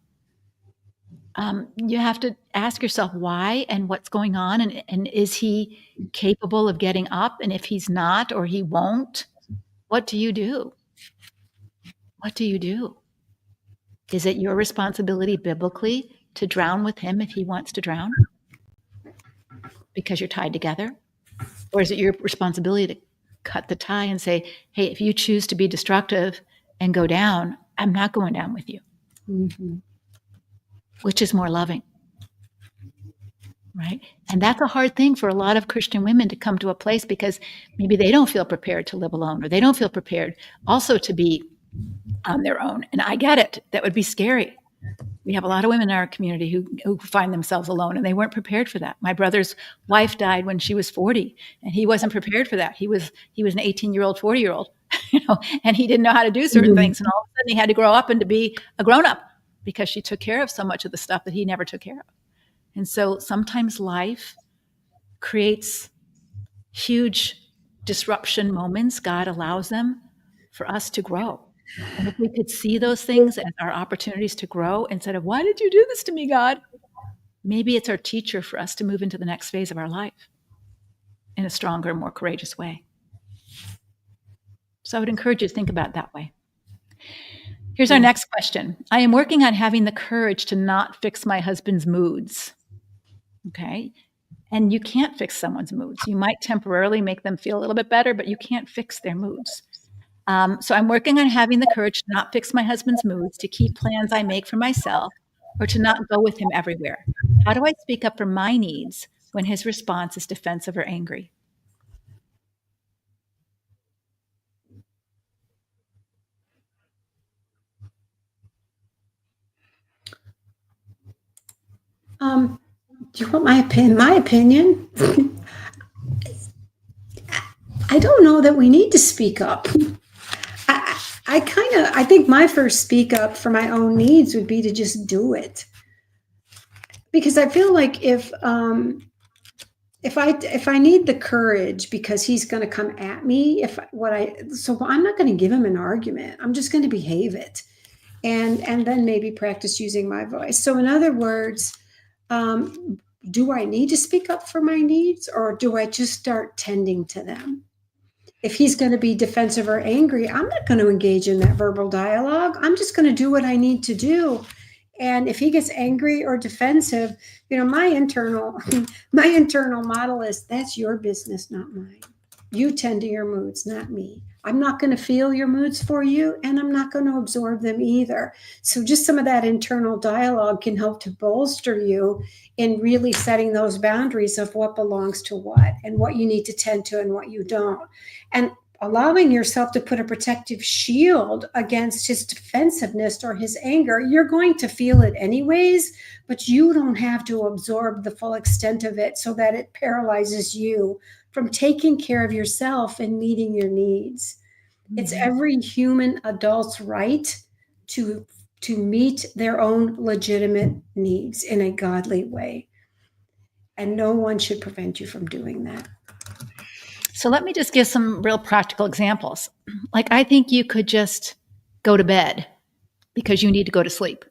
you have to ask yourself why and what's going on, and is he capable of getting up? And if he's not, or he won't, what do you do? What do you do? Is it your responsibility biblically to drown with him if he wants to drown because you're tied together? Or is it your responsibility to cut the tie and say, hey, if you choose to be destructive and go down, I'm not going down with you. Mm-hmm. Which is more loving, right? And that's a hard thing for a lot of Christian women to come to a place, because maybe they don't feel prepared to live alone, or they don't feel prepared also to be on their own. And I get it. That would be scary. We have a lot of women in our community who find themselves alone, and they weren't prepared for that. My brother's wife died when she was 40, and he wasn't prepared for that. He was an 18-year-old, 40-year-old, and he didn't know how to do certain things. And all of a sudden he had to grow up and to be a grown-up, because she took care of so much of the stuff that he never took care of. And so sometimes life creates huge disruption moments. God allows them for us to grow. And if we could see those things as our opportunities to grow instead of, why did you do this to me, God? Maybe it's our teacher for us to move into the next phase of our life in a stronger, more courageous way. So I would encourage you to think about it that way. Here's our next question. I am working on having the courage to not fix my husband's moods. Okay. And you can't fix someone's moods. You might temporarily make them feel a little bit better, but you can't fix their moods. So I'm working on having the courage to not fix my husband's moods, to keep plans I make for myself, or to not go with him everywhere. How do I speak up for my needs when his response is defensive or angry? Do you want my opinion? My opinion? I don't know that we need to speak up. I think my first speak up for my own needs would be to just do it. Because I feel like if I need the courage because he's going to come at me, so I'm not going to give him an argument. I'm just going to behave it, and then maybe practice using my voice. So in other words, do I need to speak up for my needs, or do I just start tending to them? If he's going to be defensive or angry, I'm not going to engage in that verbal dialogue. I'm just going to do what I need to do. And if he gets angry or defensive, my internal model is, that's your business, not mine. You tend to your moods, not me. I'm not going to feel your moods for you, and I'm not going to absorb them either. So just some of that internal dialogue can help to bolster you in really setting those boundaries of what belongs to what, and what you need to tend to and what you don't. And allowing yourself to put a protective shield against his defensiveness or his anger, you're going to feel it anyways, but you don't have to absorb the full extent of it so that it paralyzes you from taking care of yourself and meeting your needs. It's every human adult's right to meet their own legitimate needs in a godly way. And no one should prevent you from doing that. So let me just give some real practical examples. Like, I think you could just go to bed because you need to go to sleep.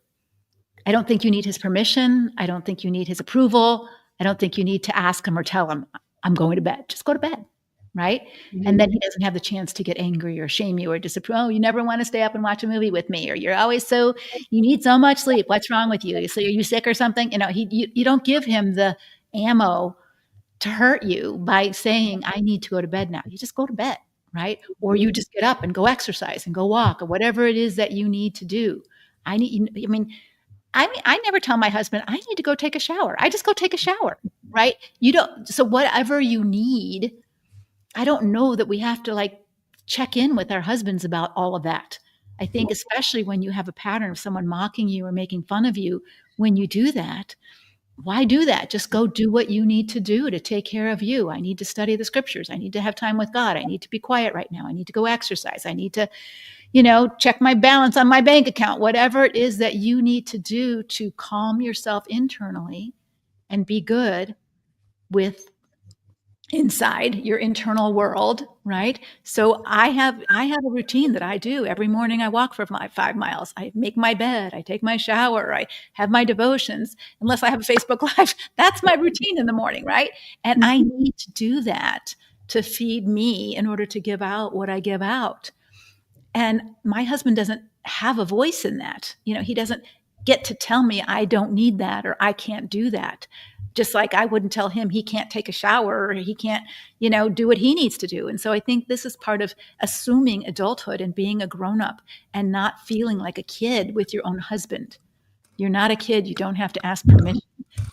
I don't think you need his permission. I don't think you need his approval. I don't think you need to ask him or tell him, I'm going to bed. Just go to bed, right? Mm-hmm. And then he doesn't have the chance to get angry or shame you or disapprove. Oh, you never want to stay up and watch a movie with me, or you're always you need so much sleep. What's wrong with you? So are you sick or something? You don't give him the ammo to hurt you by saying, I need to go to bed now. You just go to bed, right? Or you just get up and go exercise and go walk or whatever it is that you need to do. I never tell my husband, I need to go take a shower. I just go take a shower, right? So whatever you need, I don't know that we have to check in with our husbands about all of that. I think especially when you have a pattern of someone mocking you or making fun of you, when you do that, why do that? Just go do what you need to do to take care of you. I need to study the scriptures. I need to have time with God. I need to be quiet right now. I need to go exercise. I need to, check my balance on my bank account, whatever it is that you need to do to calm yourself internally and be good with inside your internal world, right? So I have a routine that I do every morning. I walk for 5 miles. I make my bed. I take my shower. I have my devotions. Unless I have a Facebook Live, that's my routine in the morning, right? And I need to do that to feed me in order to give out what I give out. And my husband doesn't have a voice in that. He doesn't get to tell me I don't need that or I can't do that. Just like I wouldn't tell him he can't take a shower or he can't, do what he needs to do. And so I think this is part of assuming adulthood and being a grown-up and not feeling like a kid with your own husband. You're not a kid. You don't have to ask permission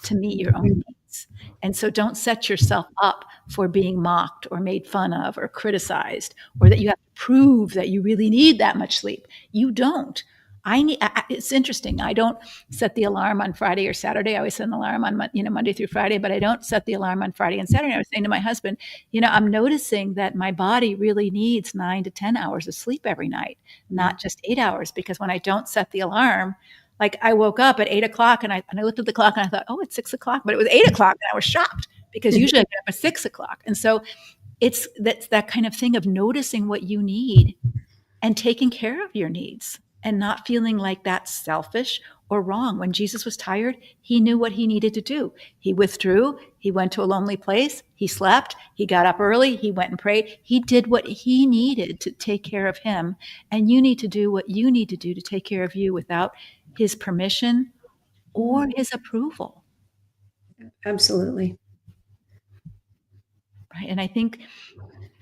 to meet your own needs. And so don't set yourself up for being mocked or made fun of or criticized, or that you have to prove that you really need that much sleep. You don't. It's interesting. I don't set the alarm on Friday or Saturday. I always set an alarm on Monday through Friday, but I don't set the alarm on Friday and Saturday. I was saying to my husband, I'm noticing that my body really needs 9 to 10 hours of sleep every night, not just 8 hours, because when I don't set the alarm, like I woke up at 8 o'clock and I looked at the clock and I thought, oh, it's 6 o'clock, but it was 8 o'clock and I was shocked because usually I get up at 6 o'clock. And so it's that kind of thing of noticing what you need and taking care of your needs and not feeling like that's selfish or wrong. When Jesus was tired, he knew what he needed to do. He withdrew. He went to a lonely place. He slept. He got up early. He went and prayed. He did what he needed to take care of him. And you need to do what you need to do to take care of you without his permission or his approval. Absolutely. Right. And I think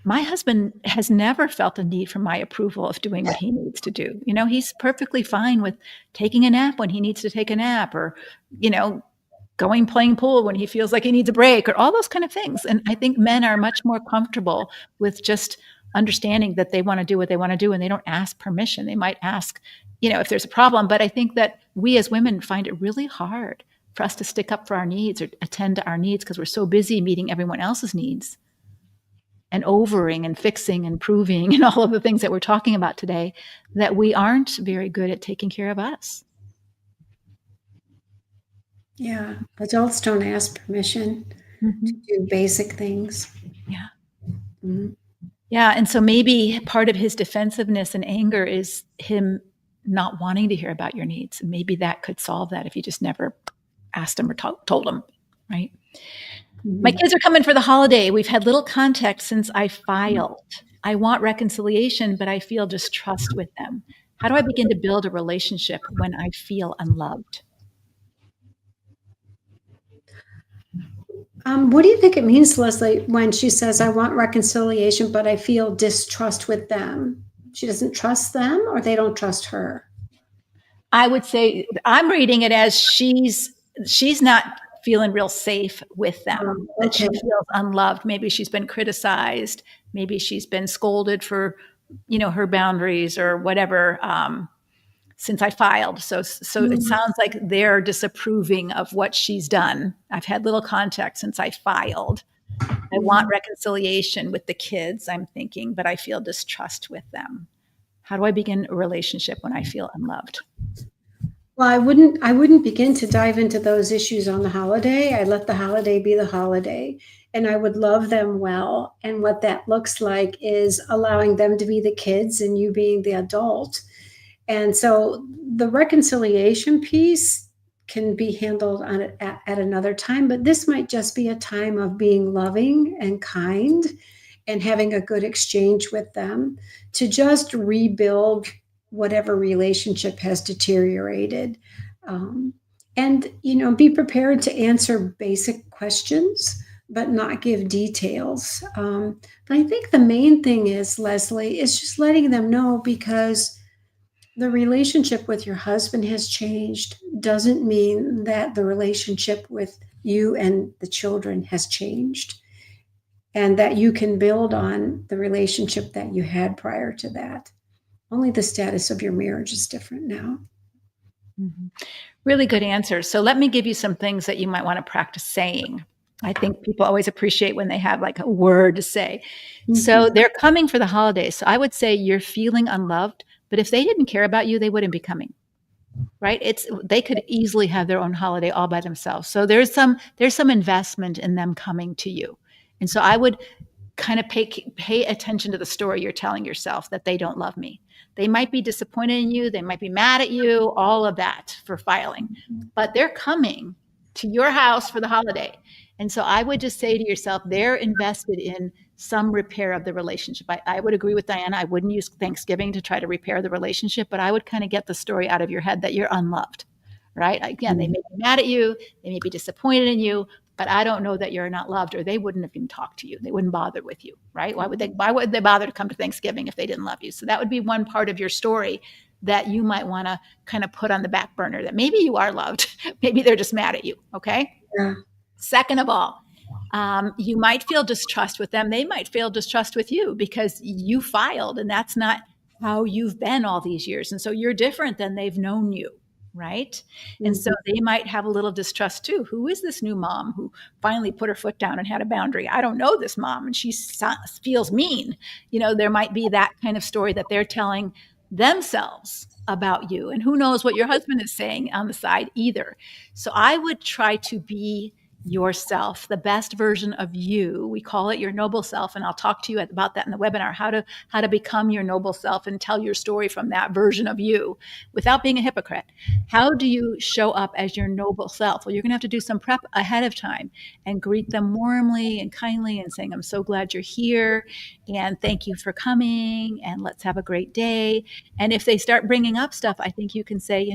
my husband has never felt a need for my approval of doing what he needs to do. He's perfectly fine with taking a nap when he needs to take a nap, or, playing pool when he feels like he needs a break, or all those kind of things. And I think men are much more comfortable with just understanding that they want to do what they want to do, and they don't ask permission. They might ask, if there's a problem. But I think that we as women find it really hard for us to stick up for our needs or attend to our needs because we're so busy meeting everyone else's needs and overing and fixing and proving and all of the things that we're talking about today, that we aren't very good at taking care of us. Yeah. Adults don't ask permission to do basic things. Yeah. Mm-hmm. Yeah. And so maybe part of his defensiveness and anger is him not wanting to hear about your needs. And maybe that could solve that if you just never asked him or told him, right? My kids are coming for the holiday. We've had little contact since I filed. I want reconciliation, but I feel distrust with them. How do I begin to build a relationship when I feel unloved? What do you think it means, Leslie, when she says, I want reconciliation, but I feel distrust with them? She doesn't trust them, or they don't trust her? I would say I'm reading it as she's not feeling real safe with them, that she feels unloved. Maybe she's been criticized. maybe she's been scolded for, her boundaries or whatever, since I filed. So it Mhm. sounds like they're disapproving of what she's done. I've had little contact since I filed. I want Mhm. reconciliation with the kids, I'm thinking, but I feel distrust with them. How do I begin a relationship when I feel unloved? Well, I wouldn't begin to dive into those issues on the holiday. I let the holiday be the holiday, and I would love them well. And what that looks like is allowing them to be the kids and you being the adult. And so the reconciliation piece can be handled at another time, but this might just be a time of being loving and kind and having a good exchange with them to just rebuild whatever relationship has deteriorated. Um, and, be prepared to answer basic questions, but not give details. But I think the main thing is, Leslie, is just letting them know, because the relationship with your husband has changed doesn't mean that the relationship with you and the children has changed, and that you can build on the relationship that you had prior to that. Only the status of your marriage is different now. Mhm. Really good answer. So let me give you some things that you might want to practice saying. I think people always appreciate when they have like a word to say. So Mhm. they're coming for the holidays. So I would say you're feeling unloved, but if they didn't care about you, they wouldn't be coming. Right? They could easily have their own holiday all by themselves. So there's some investment in them coming to you. And so I would kind of pay attention to the story you're telling yourself that they don't love me. They might be disappointed in you, they might be mad at you, all of that for filing. But they're coming to your house for the holiday. And so I would just say to yourself, they're invested in some repair of the relationship. I would agree with Diana. I wouldn't use Thanksgiving to try to repair the relationship, but I would kind of get the story out of your head that you're unloved, right? Again, they may be mad at you, they may be disappointed in you, but I don't know that you're not loved, or they wouldn't have even talked to you. They wouldn't bother with you, right? Why would they bother to come to Thanksgiving if they didn't love you? So that would be one part of your story that you might want to kind of put on the back burner, that maybe you are loved. Maybe they're just mad at you. Okay. Yeah. Second of all, you might feel distrust with them. They might feel distrust with you because you filed, and that's not how you've been all these years. And so you're different than they've known you, right? And so Mhm. they might have a little distrust too. Who is this new mom who finally put her foot down and had a boundary? I don't know this mom, and she feels mean. There might be that kind of story that they're telling themselves about you. And who knows what your husband is saying on the side either. So I would try to be yourself, the best version of you. We call it your noble self, and I'll talk to you about that in the webinar, how to become your noble self and tell your story from that version of you without being a hypocrite. How do you show up as your noble self? Well, you're going to have to do some prep ahead of time and greet them warmly and kindly and saying, I'm so glad you're here and thank you for coming and let's have a great day. And if they start bringing up stuff, I think you can say,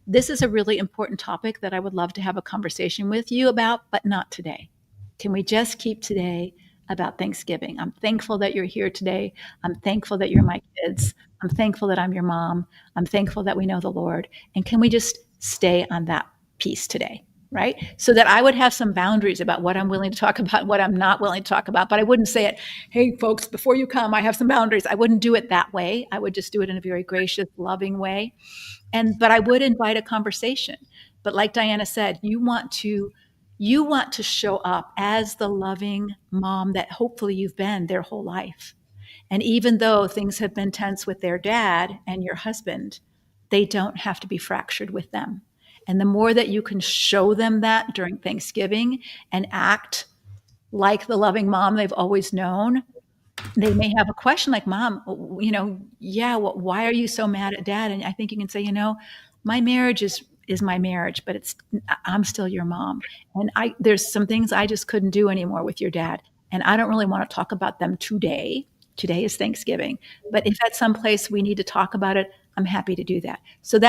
this is a really important topic that I would love to have a conversation with you about, but not today. Can we just keep today about Thanksgiving? I'm thankful that you're here today. I'm thankful that you're my kids. I'm thankful that I'm your mom. I'm thankful that we know the Lord. And can we just stay on that piece today? Right? So that I would have some boundaries about what I'm willing to talk about, what I'm not willing to talk about. But I wouldn't say it, hey, folks, before you come, I have some boundaries. I wouldn't do it that way. I would just do it in a very gracious, loving way. But I would invite a conversation. But like Diana said, you want to show up as the loving mom that hopefully you've been their whole life. And even though things have been tense with their dad and your husband, they don't have to be fractured with them. And the more that you can show them that during Thanksgiving and act like the loving mom they've always known, they may have a question like, Mom, yeah, why are you so mad at Dad? And I think you can say, my marriage is my marriage, but I'm still your mom. And there's some things I just couldn't do anymore with your dad. And I don't really want to talk about them today. Today is Thanksgiving. But if at some place we need to talk about it, I'm happy to do that. So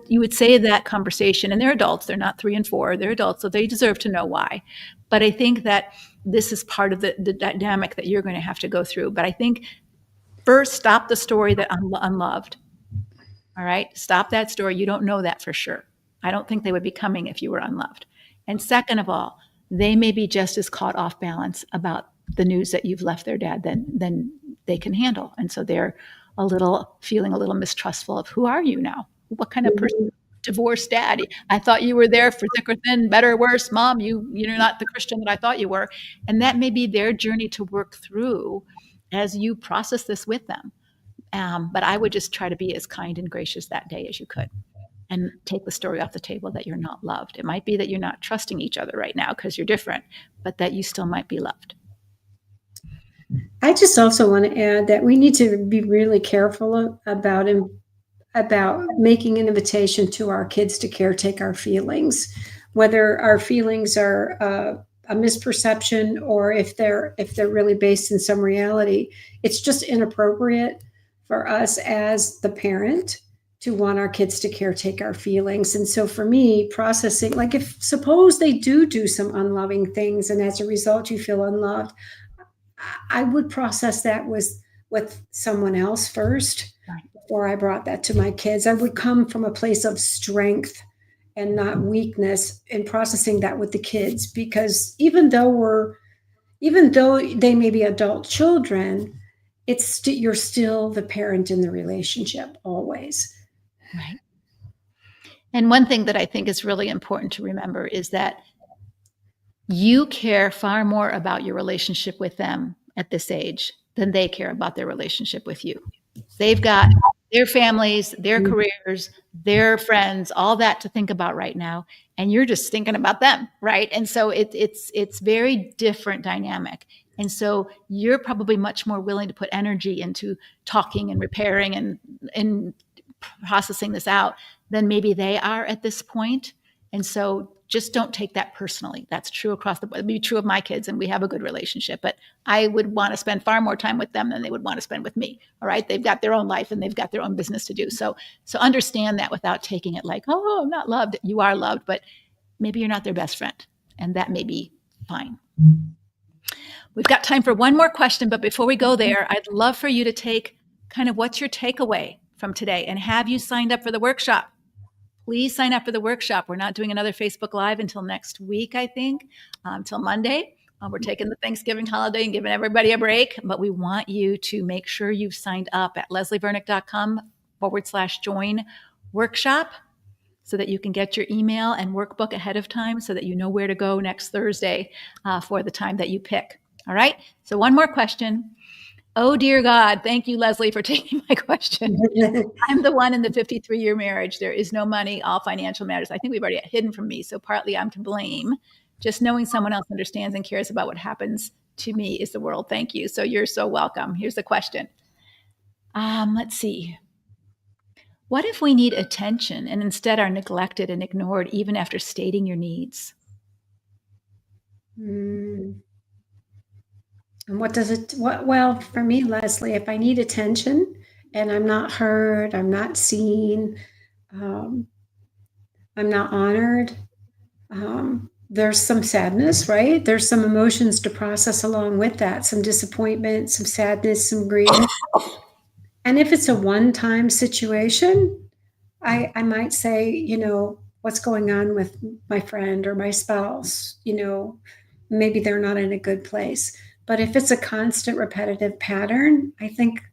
you would say that conversation, and they're adults, they're not 3 and 4, they're adults, so they deserve to know why. But I think that this is part of the dynamic that you're going to have to go through. But I think first, stop the story that I'm unloved. All right. Stop that story. You don't know that for sure. I don't think they would be coming if you were unloved. And second of all, they may be just as caught off balance about the news that you've left their dad than they can handle. And so they're feeling a little mistrustful of, who are you now? What kind of person? Mhm. Divorced dad. I thought you were there for thick or thin, better or worse. Mom, you're not the Christian that I thought you were. And that may be their journey to work through as you process this with them. But I would just try to be as kind and gracious that day as you could, and take the story off the table that you're not loved. It might be that you're not trusting each other right now because you're different, but that you still might be loved. I just also want to add that we need to be really careful about making an invitation to our kids to caretake our feelings, whether our feelings are a misperception or if they're really based in some reality. It's just inappropriate for us as the parent to want our kids to caretake our feelings. And so for me, processing, like, if suppose they do some unloving things and as a result you feel unloved, I would process that with someone else first before I brought that to my kids. I would come from a place of strength and not weakness in processing that with the kids, because even though they may be adult children, you're still the parent in the relationship always. Right. And one thing that I think is really important to remember is that you care far more about your relationship with them at this age than they care about their relationship with you. They've got their families, their careers, their friends, all that to think about right now, and you're just thinking about them, right? And so it's very different dynamic. And so you're probably much more willing to put energy into talking and repairing and processing this out than maybe they are at this point. And so just don't take that personally. That's true across the board. It'd be true of my kids, and we have a good relationship, but I would want to spend far more time with them than they would want to spend with me. All right. They've got their own life and they've got their own business to do. So understand that without taking it like, oh, I'm not loved. You are loved, but maybe you're not their best friend. And that may be fine. We've got time for one more question, but before we go there, I'd love for you to take kind of what's your takeaway from today, and have you signed up for the workshop? Please sign up for the workshop. We're not doing another Facebook Live until next week, I think, until Monday. We're taking the Thanksgiving holiday and giving everybody a break, but we want you to make sure you've signed up at leslievernick.com/join workshop so that you can get your email and workbook ahead of time so that you know where to go next Thursday for the time that you pick. All right. So one more question. Oh, dear God. Thank you, Leslie, for taking my question. I'm the one in the 53-year marriage. There is no money, all financial matters. I think we've already hidden from me. So partly I'm to blame. Just knowing someone else understands and cares about what happens to me is the world. Thank you. So you're so welcome. Here's the question. Let's see. What if we need attention and instead are neglected and ignored even after stating your needs? And what does it, well, for me, Leslie, if I need attention and I'm not heard, I'm not seen, I'm not honored, there's some sadness, right? There's some emotions to process along with that, some disappointment, some sadness, some grief. And if it's a one-time situation, I might say, what's going on with my friend or my spouse, maybe they're not in a good place. But if it's a constant repetitive pattern, I think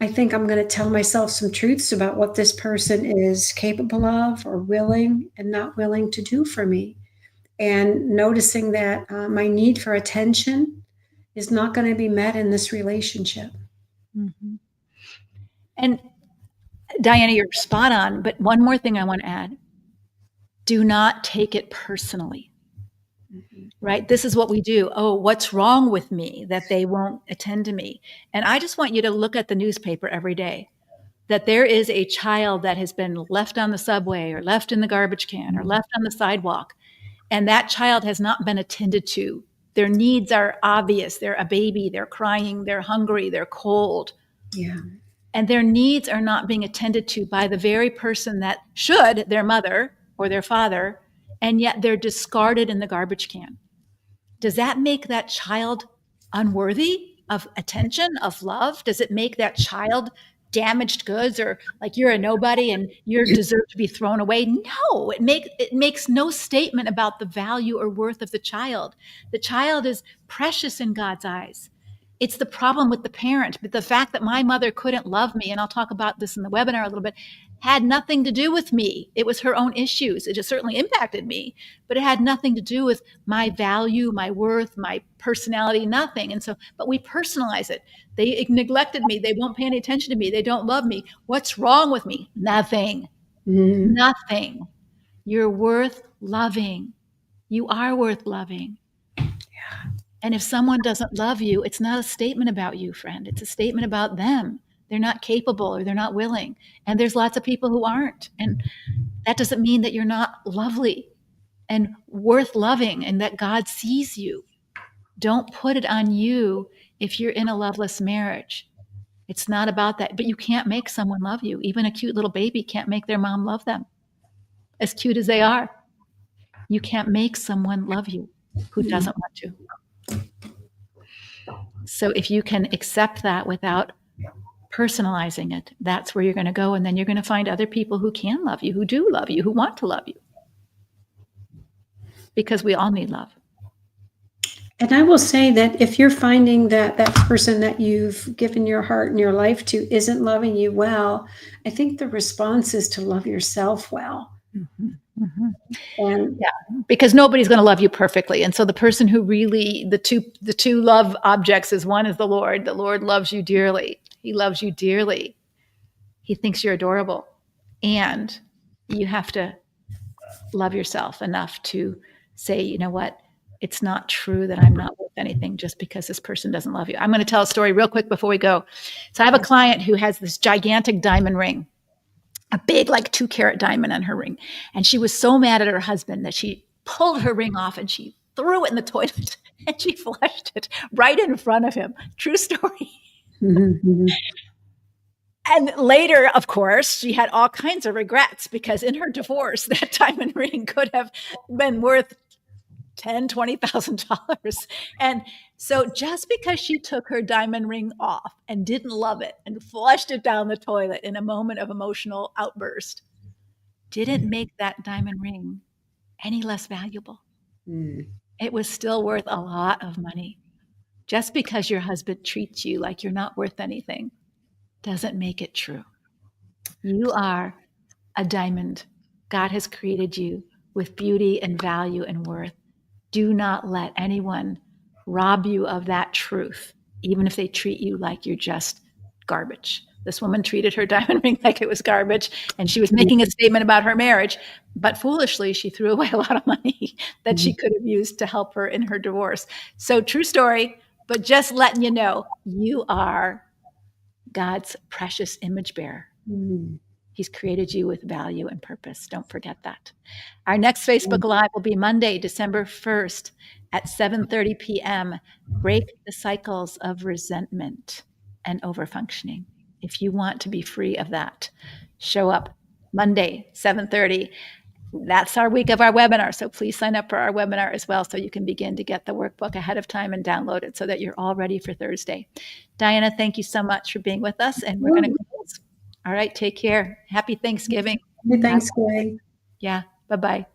I'm going to tell myself some truths about what this person is capable of or willing and not willing to do for me. And noticing that my need for attention is not going to be met in this relationship. Mm-hmm. And Diana, you're spot on. But one more thing I want to add. Do not take it personally. Right? This is what we do. Oh, what's wrong with me that they won't attend to me? And I just want you to look at the newspaper every day, that there is a child that has been left on the subway or left in the garbage can or left on the sidewalk. And that child has not been attended to. Their needs are obvious. They're a baby. They're crying. They're hungry. They're cold. Yeah. And their needs are not being attended to by the very person that should, their mother or their father, and yet they're discarded in the garbage can. Does that make that child unworthy of attention, of love? Does it make that child damaged goods or like you're a nobody and you deserve to be thrown away. No, it makes no statement about the value or worth of the child. The child is precious in God's eyes. It's the problem with the parent, but the fact that my mother couldn't love me, and I'll talk about this in the webinar a little bit, had nothing to do with me. It was her own issues. It just certainly impacted me, but it had nothing to do with my value, my worth, my personality, nothing. And so, but we personalize it. They neglected me. They won't pay any attention to me. They don't love me. What's wrong with me? Nothing. Nothing. You're worth loving. You are worth loving. And if someone doesn't love you, it's not a statement about you, friend. It's a statement about them. They're not capable or they're not willing. And there's lots of people who aren't. And that doesn't mean that you're not lovely and worth loving and that God sees you. Don't put it on you if you're in a loveless marriage. It's not about that. But you can't make someone love you. Even a cute little baby can't make their mom love them, as cute as they are. You can't make someone love you who doesn't want to. So if you can accept that without personalizing it, that's where you're going to go. And then you're going to find other people who can love you, who do love you, who want to love you. Because we all need love. And I will say that if you're finding that that person that you've given your heart and your life to isn't loving you well, I think the response is to love yourself well. And because nobody's going to love you perfectly. And so the person who really, the two love objects is one is the Lord. The Lord loves you dearly. He loves you dearly. He thinks you're adorable. And you have to love yourself enough to say, you know what? It's not true that I'm not worth anything just because this person doesn't love you. I'm going to tell a story real quick before we go. So I have a client who has this gigantic diamond ring, a big, like 2-carat diamond on her ring. And she was so mad at her husband that she pulled her ring off and she threw it in the toilet and she flushed it right in front of him. True story. And later, of course, she had all kinds of regrets because in her divorce, that diamond ring could have been worth $10,000, $20,000. And so just because she took her diamond ring off and didn't love it and flushed it down the toilet in a moment of emotional outburst, didn't make that diamond ring any less valuable. It was still worth a lot of money. Just because your husband treats you like you're not worth anything doesn't make it true. You are a diamond. God has created you with beauty and value and worth. Do not let anyone rob you of that truth, even if they treat you like you're just garbage. This woman treated her diamond ring like it was garbage, and she was making a statement about her marriage, but foolishly, she threw away a lot of money that she could have used to help her in her divorce. So true story, but just letting you know, you are God's precious image bearer. He's created you with value and purpose. Don't forget that. Our next Facebook Live will be Monday, December 1st at 7:30 p.m. Break the cycles of resentment and overfunctioning. If you want to be free of that, show up Monday, 7:30. That's our week of our webinar. So please sign up for our webinar as well so you can begin to get the workbook ahead of time and download it so that you're all ready for Thursday. Diana, thank you so much for being with us. And we're going to close. All right. Take care. Happy Thanksgiving. Happy Thanksgiving. Yeah. Bye-bye.